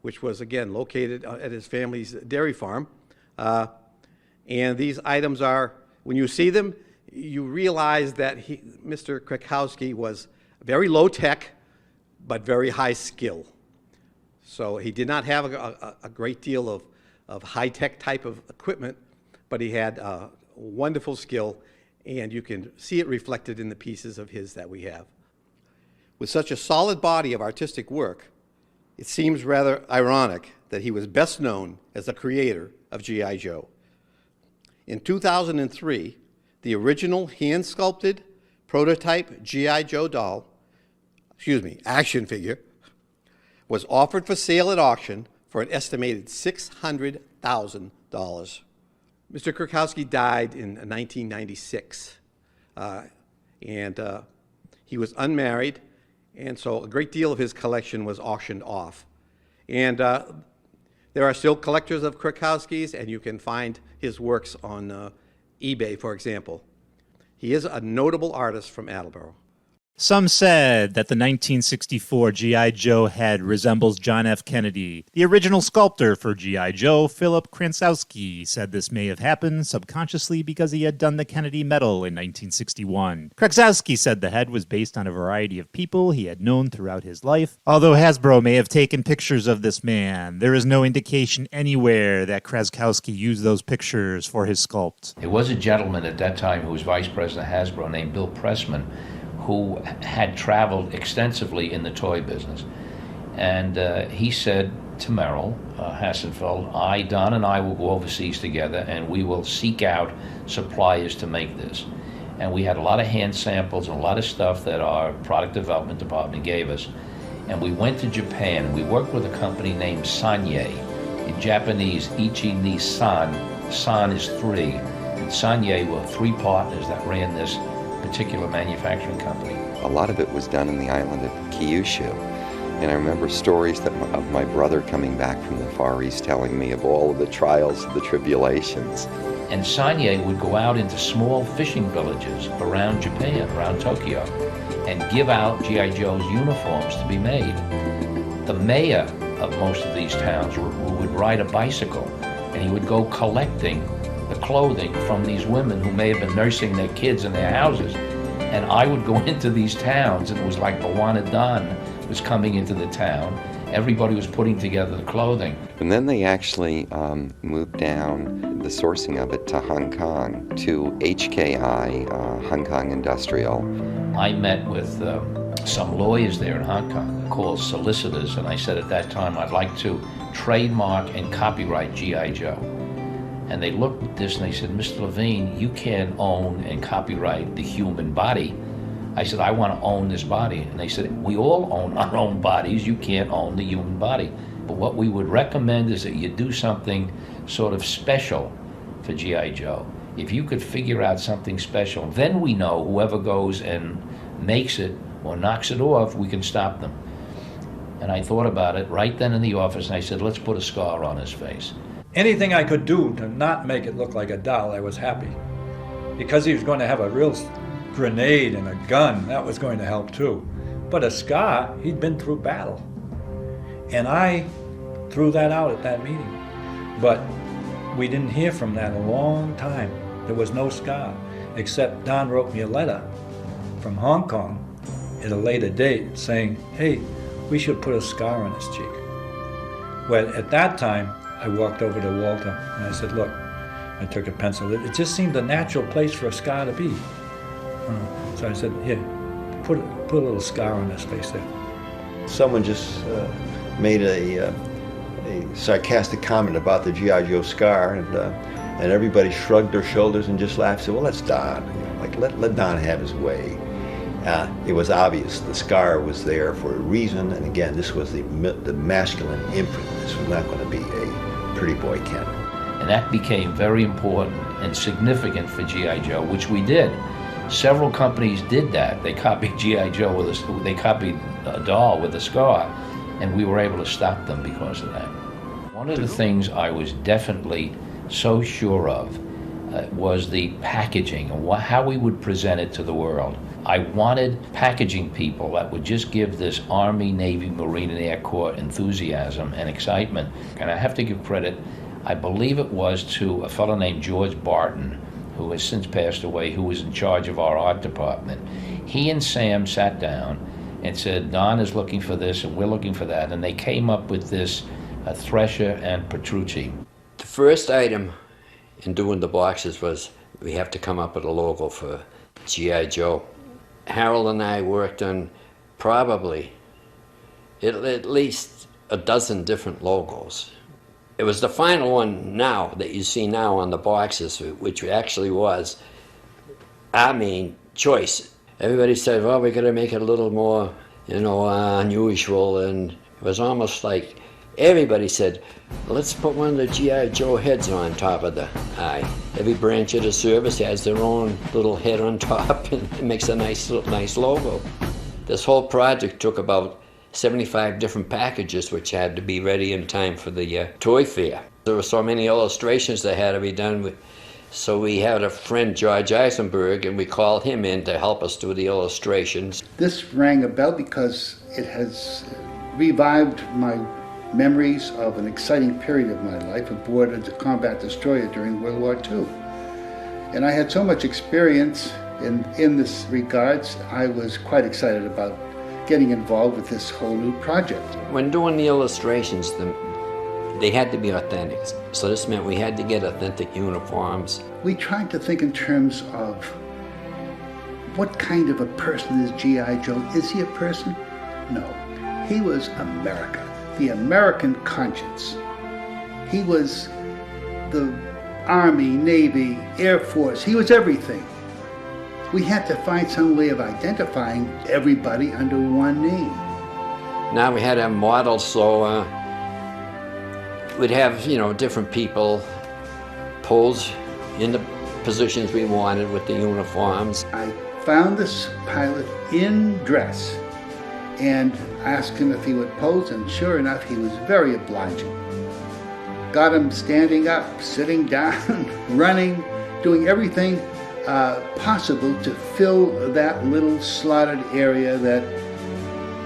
T: which was, again, located at his family's dairy farm. And these items are, when you see them, you realize that Mr. Krakowski was very low-tech, but very high skill. So he did not have a great deal of high-tech type of equipment, but he had wonderful skill, and you can see it reflected in the pieces of his that we have. With such a solid body of artistic work, it seems rather ironic that he was best known as the creator of G.I. Joe. In 2003, the original hand-sculpted prototype G.I. Joe doll, action figure, was offered for sale at auction for an estimated $600,000. Mr. Krakowski died in 1996, and he was unmarried, and so a great deal of his collection was auctioned off. And There are still collectors of Krakowski's, and you can find his works on eBay, for example. He is a notable artist from Attleboro.
K: Some said that the 1964 G.I. Joe head resembles John F. Kennedy. The original sculptor for G.I. Joe, Philip Kransowski, said this may have happened subconsciously because he had done the Kennedy medal in 1961. Kransowski said the head was based on a variety of people he had known throughout his life. Although Hasbro may have taken pictures of this man, there is no indication anywhere that Krankowski used those pictures for his sculpt.
L: There was a gentleman at that time who was vice president of Hasbro named Bill Pressman, who had traveled extensively in the toy business. And he said to Merrill Hassenfeld, Don and I will go overseas together and we will seek out suppliers to make this. And we had a lot of hand samples and a lot of stuff that our product development department gave us. And we went to Japan and we worked with a company named Sanye. In Japanese, Ichi ni San, San is 3. And Sanye were 3 partners that ran this particular manufacturing company.
U: A lot of it was done in the island of Kyushu. And I remember stories of my brother coming back from the Far East telling me of all of the trials and the tribulations.
L: And Sanye would go out into small fishing villages around Japan, around Tokyo, and give out G.I. Joe's uniforms to be made. The mayor of most of these towns would ride a bicycle, and he would go collecting the clothing from these women who may have been nursing their kids in their houses. And I would go into these towns, and it was like Bawana Don was coming into the town. Everybody was putting together the clothing.
U: And then they actually moved down the sourcing of it to Hong Kong, to HKI, Hong Kong Industrial.
L: I met with some lawyers there in Hong Kong called solicitors, and I said at that time I'd like to trademark and copyright G.I. Joe. And they looked at this and they said, Mr. Levine, you can't own and copyright the human body. I said, I want to own this body. And they said, we all own our own bodies. You can't own the human body. But what we would recommend is that you do something sort of special for G.I. Joe. If you could figure out something special, then we know whoever goes and makes it or knocks it off, we can stop them. And I thought about it right then in the office, and I said, let's put a scar on his face.
O: Anything I could do to not make it look like a doll, I was happy. Because he was going to have a real grenade and a gun, that was going to help too. But a scar, he'd been through battle. And I threw that out at that meeting. But we didn't hear from that in a long time. There was no scar, except Don wrote me a letter from Hong Kong at a later date saying, hey, we should put a scar on his cheek. Well, at that time, I walked over to Walter and I said, look, I took a pencil. It just seemed a natural place for a scar to be. So I said, here, put a little scar on his face there.
V: Someone just made a sarcastic comment about the G.I. Joe scar, and everybody shrugged their shoulders and just laughed. Said, well, that's Don. Let Don have his way. It was obvious the scar was there for a reason, and again, this was the masculine imprint. This was not going to be a pretty boy Ken.
L: And that became very important and significant for G.I. Joe, which we did. Several companies did that. They copied G.I. Joe they copied a doll with a scar, and we were able to stop them because of that. One of the things I was definitely so sure of was the packaging and how we would present it to the world. I wanted packaging people that would just give this Army, Navy, Marine, and Air Corps enthusiasm and excitement. And I have to give credit, I believe it was to a fellow named George Barton, who has since passed away, who was in charge of our art department. He and Sam sat down and said, Don is looking for this and we're looking for that. And they came up with this Thresher and Petrucci.
W: The first item in doing the boxes was we have to come up with a logo for G.I. Joe. Harold and I worked on probably at least a dozen different logos. It was the final one now that you see now on the boxes, which actually was our main choice. Everybody said, well, we got to make it a little more, unusual, and it was almost like everybody said, let's put one of the G.I. Joe heads on top of the eye. Every branch of the service has their own little head on top, and it makes a nice logo. This whole project took about 75 different packages which had to be ready in time for the toy fair. There were so many illustrations that had to be done. So we had a friend, George Eisenberg, and we called him in to help us do the illustrations.
A: This rang a bell because it has revived my memories of an exciting period of my life aboard a combat destroyer during World War II. And I had so much experience in this regards, I was quite excited about getting involved with this whole new project.
W: When doing the illustrations, they had to be authentic. So this meant we had to get authentic uniforms.
A: We tried to think in terms of what kind of a person is G.I. Joe? Is he a person? No. He was America, the American conscience. He was the Army, Navy, Air Force. He was everything. We had to find some way of identifying everybody under one name.
W: Now we had to have models, so we'd have, different people pose in the positions we wanted with the uniforms.
A: I found this pilot in dress and asked him if he would pose, and sure enough, he was very obliging. Got him standing up, sitting down, running, doing everything possible to fill that little slotted area that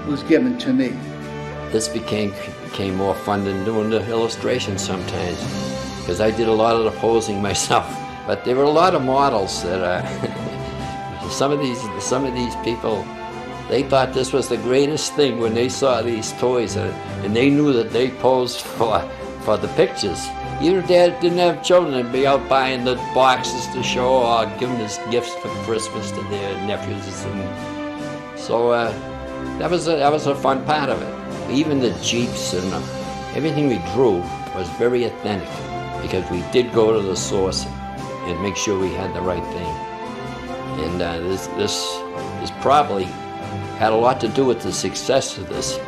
A: was given to me.
W: This became more fun than doing the illustrations sometimes, because I did a lot of the posing myself. But there were a lot of models that some of these people, they thought this was the greatest thing when they saw these toys, and they knew that they posed for the pictures. Either dad didn't have children and be out buying the boxes to show or giving us gifts for Christmas to their nephews, and so that was a fun part of it. Even the Jeeps and everything we drew was very authentic, because we did go to the source and make sure we had the right thing. And this probably had a lot to do with the success of this.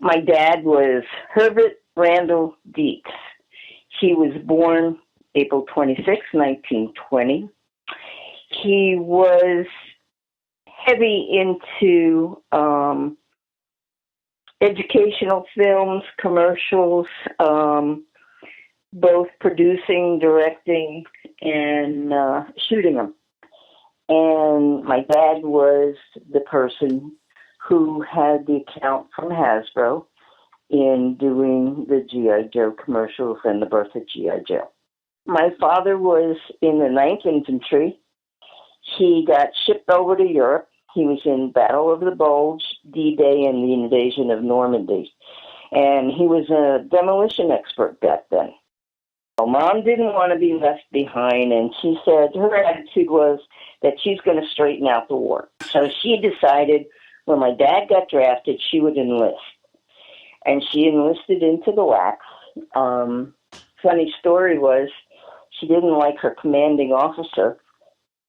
B: My dad was Herbert Randall Dietz. He was born April 26, 1920. He was heavy into educational films, commercials, both producing, directing, and shooting them. And my dad was the person who had the account from Hasbro in doing the G.I. Joe commercials and the birth of G.I. Joe. My father was in the 9th Infantry. He got shipped over to Europe. He was in Battle of the Bulge, D-Day, and the invasion of Normandy. And he was a demolition expert back then. Well, Mom didn't want to be left behind, and she said her attitude was that she's going to straighten out the war. So she decided when my dad got drafted, she would enlist. And she enlisted into the WACs. Funny story was she didn't like her commanding officer,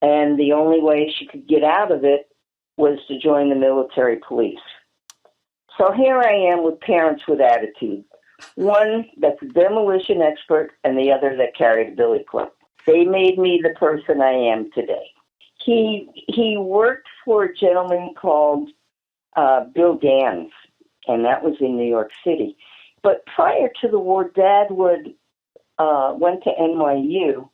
B: and the only way she could get out of it was to join the military police. So here I am with parents with attitude. One that's a demolition expert and the other that carried a billy club. They made me the person I am today. He worked for a gentleman called Bill Gans, and that was in New York City. But prior to the war, Dad went to NYU,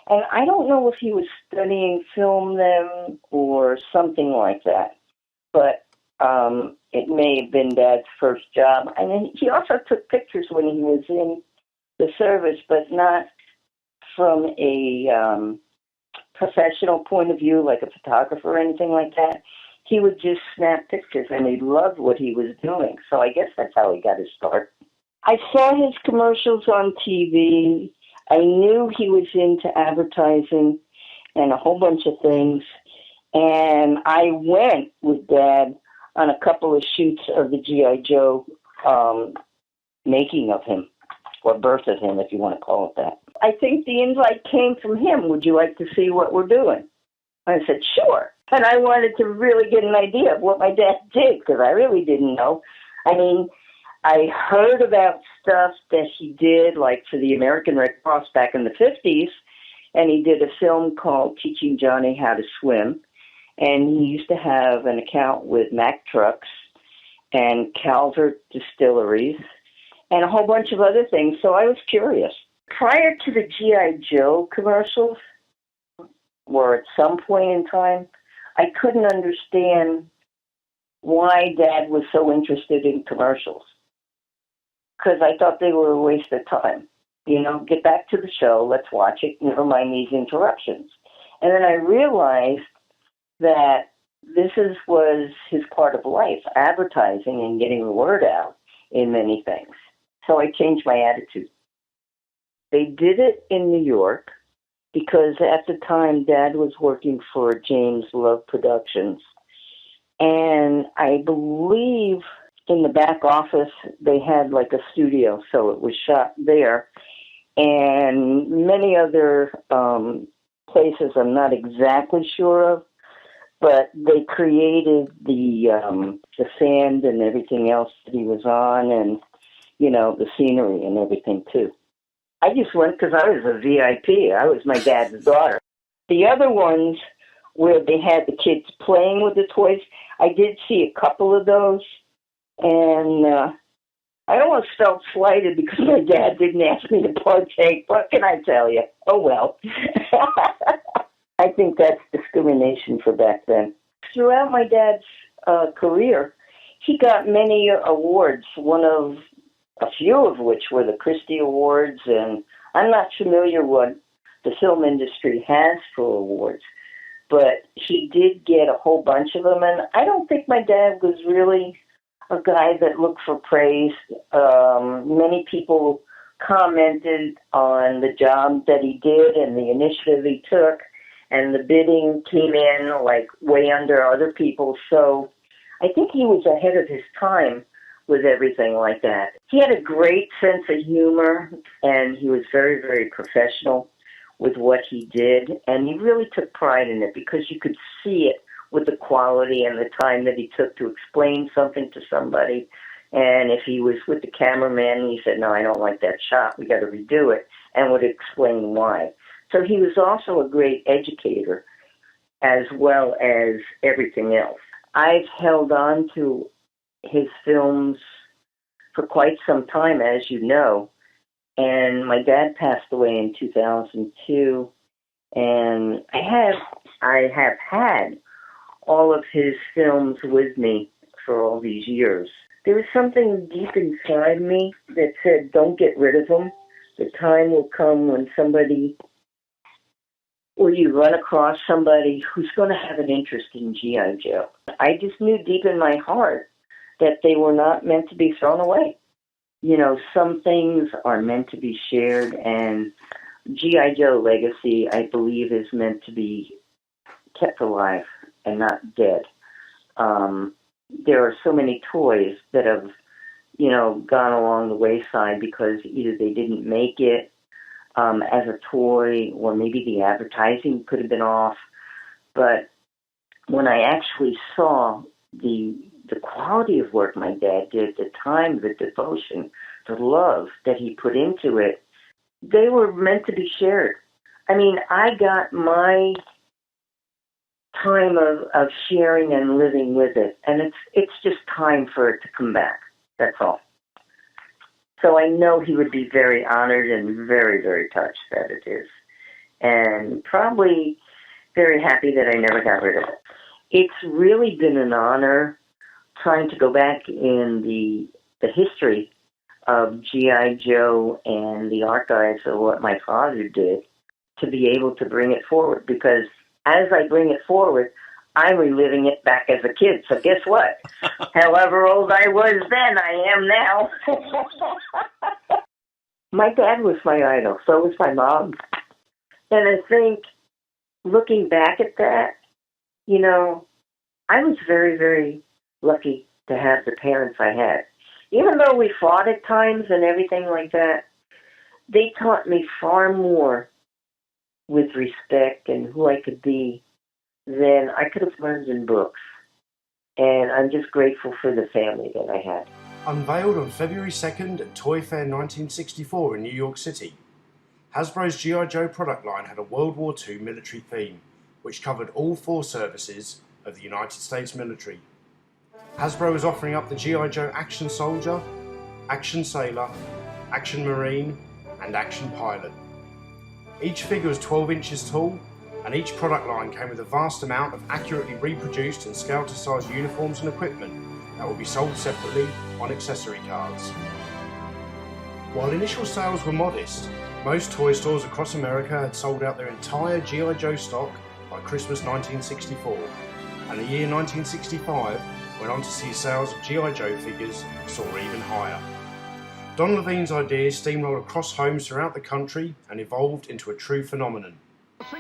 B: and I don't know if he was studying film then or something like that, but it may have been Dad's first job. And then he also took pictures when he was in the service, but not from a professional point of view, like a photographer or anything like that. He would just snap pictures, and he loved what he was doing. So I guess that's how he got his start. I saw his commercials on TV. I knew he was into advertising and a whole bunch of things. And I went with Dad on a couple of shoots of the G.I. Joe making of him, or birth of him, if you want to call it that. I think the invite came from him. Would you like to see what we're doing? I said, sure. And I wanted to really get an idea of what my dad did, because I really didn't know. I mean, I heard about stuff that he did, like for the American Red Cross back in the 50s, and he did a film called Teaching Johnny How to Swim, and he used to have an account with Mack Trucks and Calvert Distilleries and a whole bunch of other things, so I was curious. Prior to the G.I. Joe commercials, or at some point in time, I couldn't understand why Dad was so interested in commercials, because I thought they were a waste of time. You know, get back to the show, let's watch it, never mind these interruptions. And then I realized that was his part of life, advertising and getting the word out in many things. So I changed my attitude. They did it in New York because at the time Dad was working for James Love Productions. And I believe in the back office they had like a studio, so it was shot there. And many other places I'm not exactly sure of, but they created the sand and everything else that he was on, and you know, the scenery and everything too. I just went because I was a VIP. I was my dad's daughter. The other ones where they had the kids playing with the toys, I did see a couple of those, and I almost felt slighted because my dad didn't ask me to partake. What can I tell you? Oh, well. I think that's discrimination for back then. Throughout my dad's career, he got many awards, a few of which were the Christie Awards, and I'm not familiar what the film industry has for awards, but he did get a whole bunch of them, and I don't think my dad was really a guy that looked for praise. Many people commented on the job that he did and the initiative he took, and the bidding came in like way under other people. So I think he was ahead of his time with everything like that. He had a great sense of humor, and he was very, very professional with what he did, and he really took pride in it because you could see it with the quality and the time that he took to explain something to somebody. And if he was with the cameraman and he said, no, I don't like that shot, we got to redo it, and would explain why. So he was also a great educator as well as everything else. I've held on to his films for quite some time, as you know, and my dad passed away in 2002, and I have had all of his films with me for all these years. There was something deep inside me that said, don't get rid of them. The time will come when you run across somebody who's going to have an interest in G.I. Joe. I just knew deep in my heart that they were not meant to be thrown away. You know, some things are meant to be shared, and G.I. Joe legacy, I believe, is meant to be kept alive and not dead. There are so many toys that have, you know, gone along the wayside because either they didn't make it as a toy, or maybe the advertising could have been off. But when I actually saw the quality of work my dad did, the time, the devotion, the love that he put into it, they were meant to be shared. I mean, I got my time of sharing and living with it, and it's just time for it to come back. That's all. So I know he would be very honored and very, very touched that it is, and probably very happy that I never got rid of it. It's really been an honor trying to go back in the history of G.I. Joe and the archives of what my father did to be able to bring it forward, because as I bring it forward, I'm reliving it back as a kid. So guess what? However old I was then, I am now. My dad was my idol. So was my mom. And I think looking back at that, you know, I was very, very lucky to have the parents I had. Even though we fought at times and everything like that, they taught me far more with respect and who I could be than I could have learned in books. And I'm just grateful for the family that I had.
D: Unveiled on February 2nd at Toy Fair 1964 in New York City, Hasbro's G.I. Joe product line had a World War II military theme, which covered all 4 services of the United States military. Hasbro was offering up the G.I. Joe Action Soldier, Action Sailor, Action Marine, and Action Pilot. Each figure was 12 inches tall, and each product line came with a vast amount of accurately reproduced and scale-to-size uniforms and equipment that will be sold separately on accessory cards. While initial sales were modest, most toy stores across America had sold out their entire G.I. Joe stock by Christmas 1964, and the year 1965 went on to see sales of G.I. Joe figures soar even higher. Don Levine's ideas steamrolled across homes throughout the country and evolved into a true phenomenon.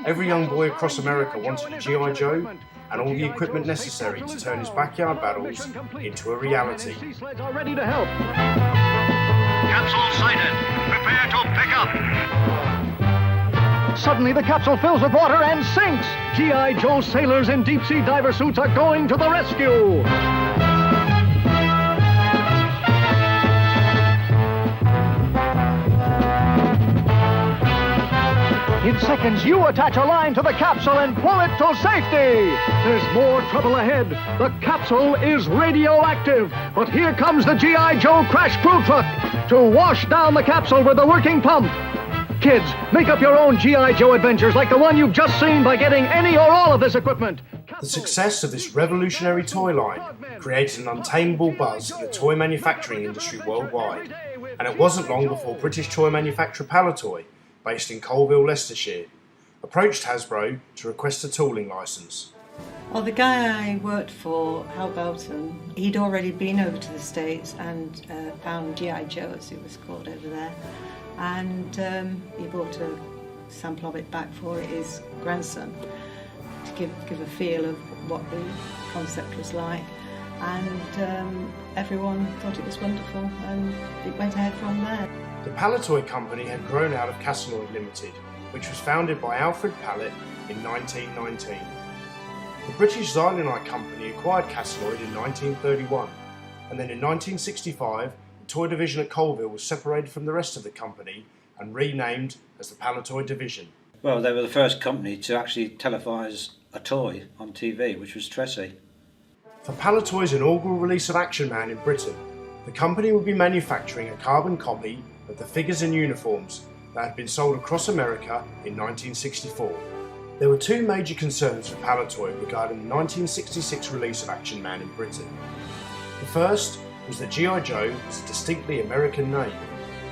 D: Every young boy across America wanted a G.I. Joe and all the equipment necessary to turn his backyard battles into a reality.
G: Ready to help. Capsule sighted. Prepare to pick up. Suddenly the capsule fills with water and sinks. G.I. Joe sailors in deep-sea diver suits are going to the rescue. In seconds, you attach a line to the capsule and pull it to safety. There's more trouble ahead. The capsule is radioactive. But here comes the G.I. Joe Crash Crew Truck to wash down the capsule with a working pump. Kids, make up your own G.I. Joe adventures like the one you've just seen by getting any or all of this equipment.
D: The success of this revolutionary toy line created an untamable buzz in the toy manufacturing industry worldwide. And it wasn't long before British toy manufacturer Palitoy, based in Colville, Leicestershire, approached Hasbro to request a tooling license.
H: Well, the guy I worked for, Hal Belton, he'd already been over to the States and found G.I. Joe, as it was called over there, and he brought a sample of it back for his grandson to give a feel of what the concept was like, and everyone thought it was wonderful, and it went ahead from there.
D: The Palitoy company had grown out of Castleroyd Limited, which was founded by Alfred Pallet in 1919. The British Xylenite company acquired Castleroyd in 1931, and then in 1965, the toy division at Colville was separated from the rest of the company and renamed as the Palitoy division.
X: Well, they were the first company to actually televise a toy on TV, which was Tressie.
D: For Palitoy's inaugural release of Action Man in Britain, the company would be manufacturing a carbon copy of the figures and uniforms that had been sold across America in 1964. There were 2 major concerns for Palitoy regarding the 1966 release of Action Man in Britain. The first was that G.I. Joe was a distinctly American name,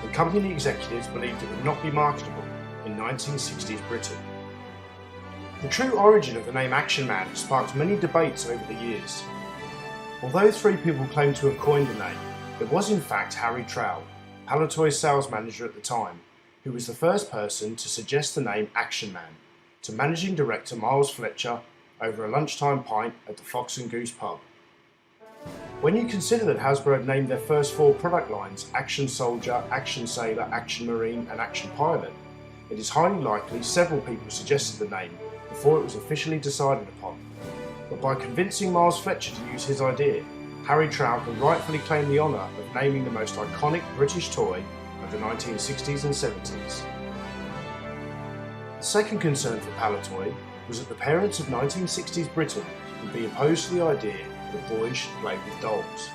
D: and company executives believed it would not be marketable in 1960s Britain. The true origin of the name Action Man has sparked many debates over the years. Although 3 people claim to have coined the name, it was in fact Harry Trowell, Palitoy's sales manager at the time, who was the first person to suggest the name Action Man to managing director Miles Fletcher over a lunchtime pint at the Fox and Goose pub. When you consider that Hasbro had named their first 4 product lines Action Soldier, Action Sailor, Action Marine and Action Pilot, it is highly likely several people suggested the name before it was officially decided upon. But by convincing Miles Fletcher to use his idea, Harry Trowell can rightfully claim the honour of naming the most iconic British toy of the 1960s and 70s. The second concern for Palitoy was that the parents of 1960s Britain would be opposed to the idea that boys should play with dolls.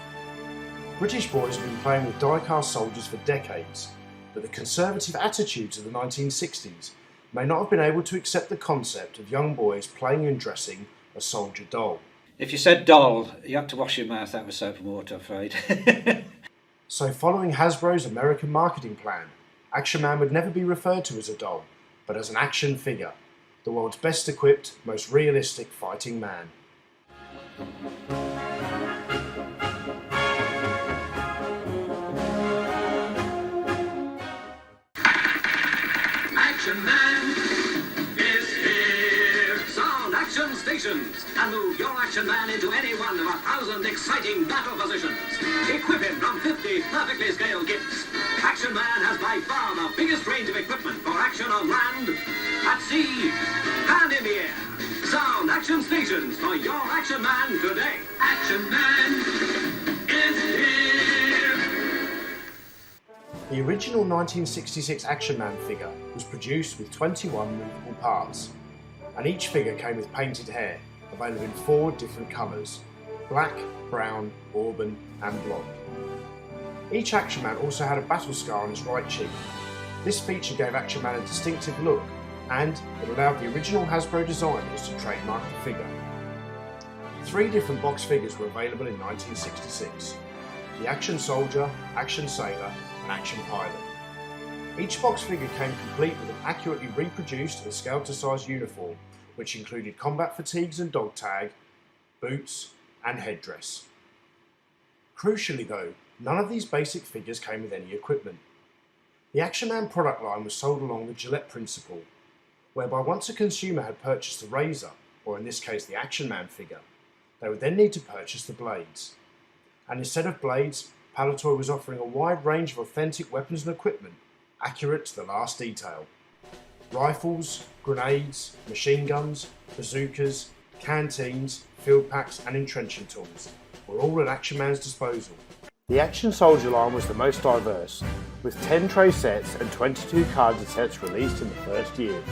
D: British boys have been playing with die-cast soldiers for decades, but the conservative attitudes of the 1960s may not have been able to accept the concept of young boys playing and dressing a soldier doll.
X: If you said doll, you had to wash your mouth out with soap and water, I'm afraid.
D: So following Hasbro's American marketing plan, Action Man would never be referred to as a doll, but as an action figure, the world's best equipped, most realistic fighting man.
Y: Action Man is here! Sound action stations and move your Action Man into any one of 1,000 exciting battle positions. Equip him from 50 perfectly scaled kits. Action Man has by far the biggest range of equipment for action on land, at sea, and in the air. Sound action stations for your Action Man today. Action Man is here!
D: The original 1966 Action Man figure was produced with 21 movable parts, and each figure came with painted hair, available in 4 different colours: black, brown, auburn and blonde. Each Action Man also had a battle scar on his right cheek. This feature gave Action Man a distinctive look, and it allowed the original Hasbro designers to trademark the figure. 3 different box figures were available in 1966: the Action Soldier, Action Sailor and Action Pilot. Each box figure came complete with an accurately reproduced and scaled to size uniform, which included combat fatigues and dog tag, boots and headdress. Crucially though, none of these basic figures came with any equipment. The Action Man product line was sold along the Gillette principle, whereby once a consumer had purchased the razor, or in this case the Action Man figure, they would then need to purchase the blades. And instead of blades, Palitoy was offering a wide range of authentic weapons and equipment, accurate to the last detail. Rifles, grenades, machine guns, bazookas, canteens, field packs and entrenching tools were all at Action Man's disposal. The Action Soldier line was the most diverse, with 10 tray sets and 22 card sets released in the first year.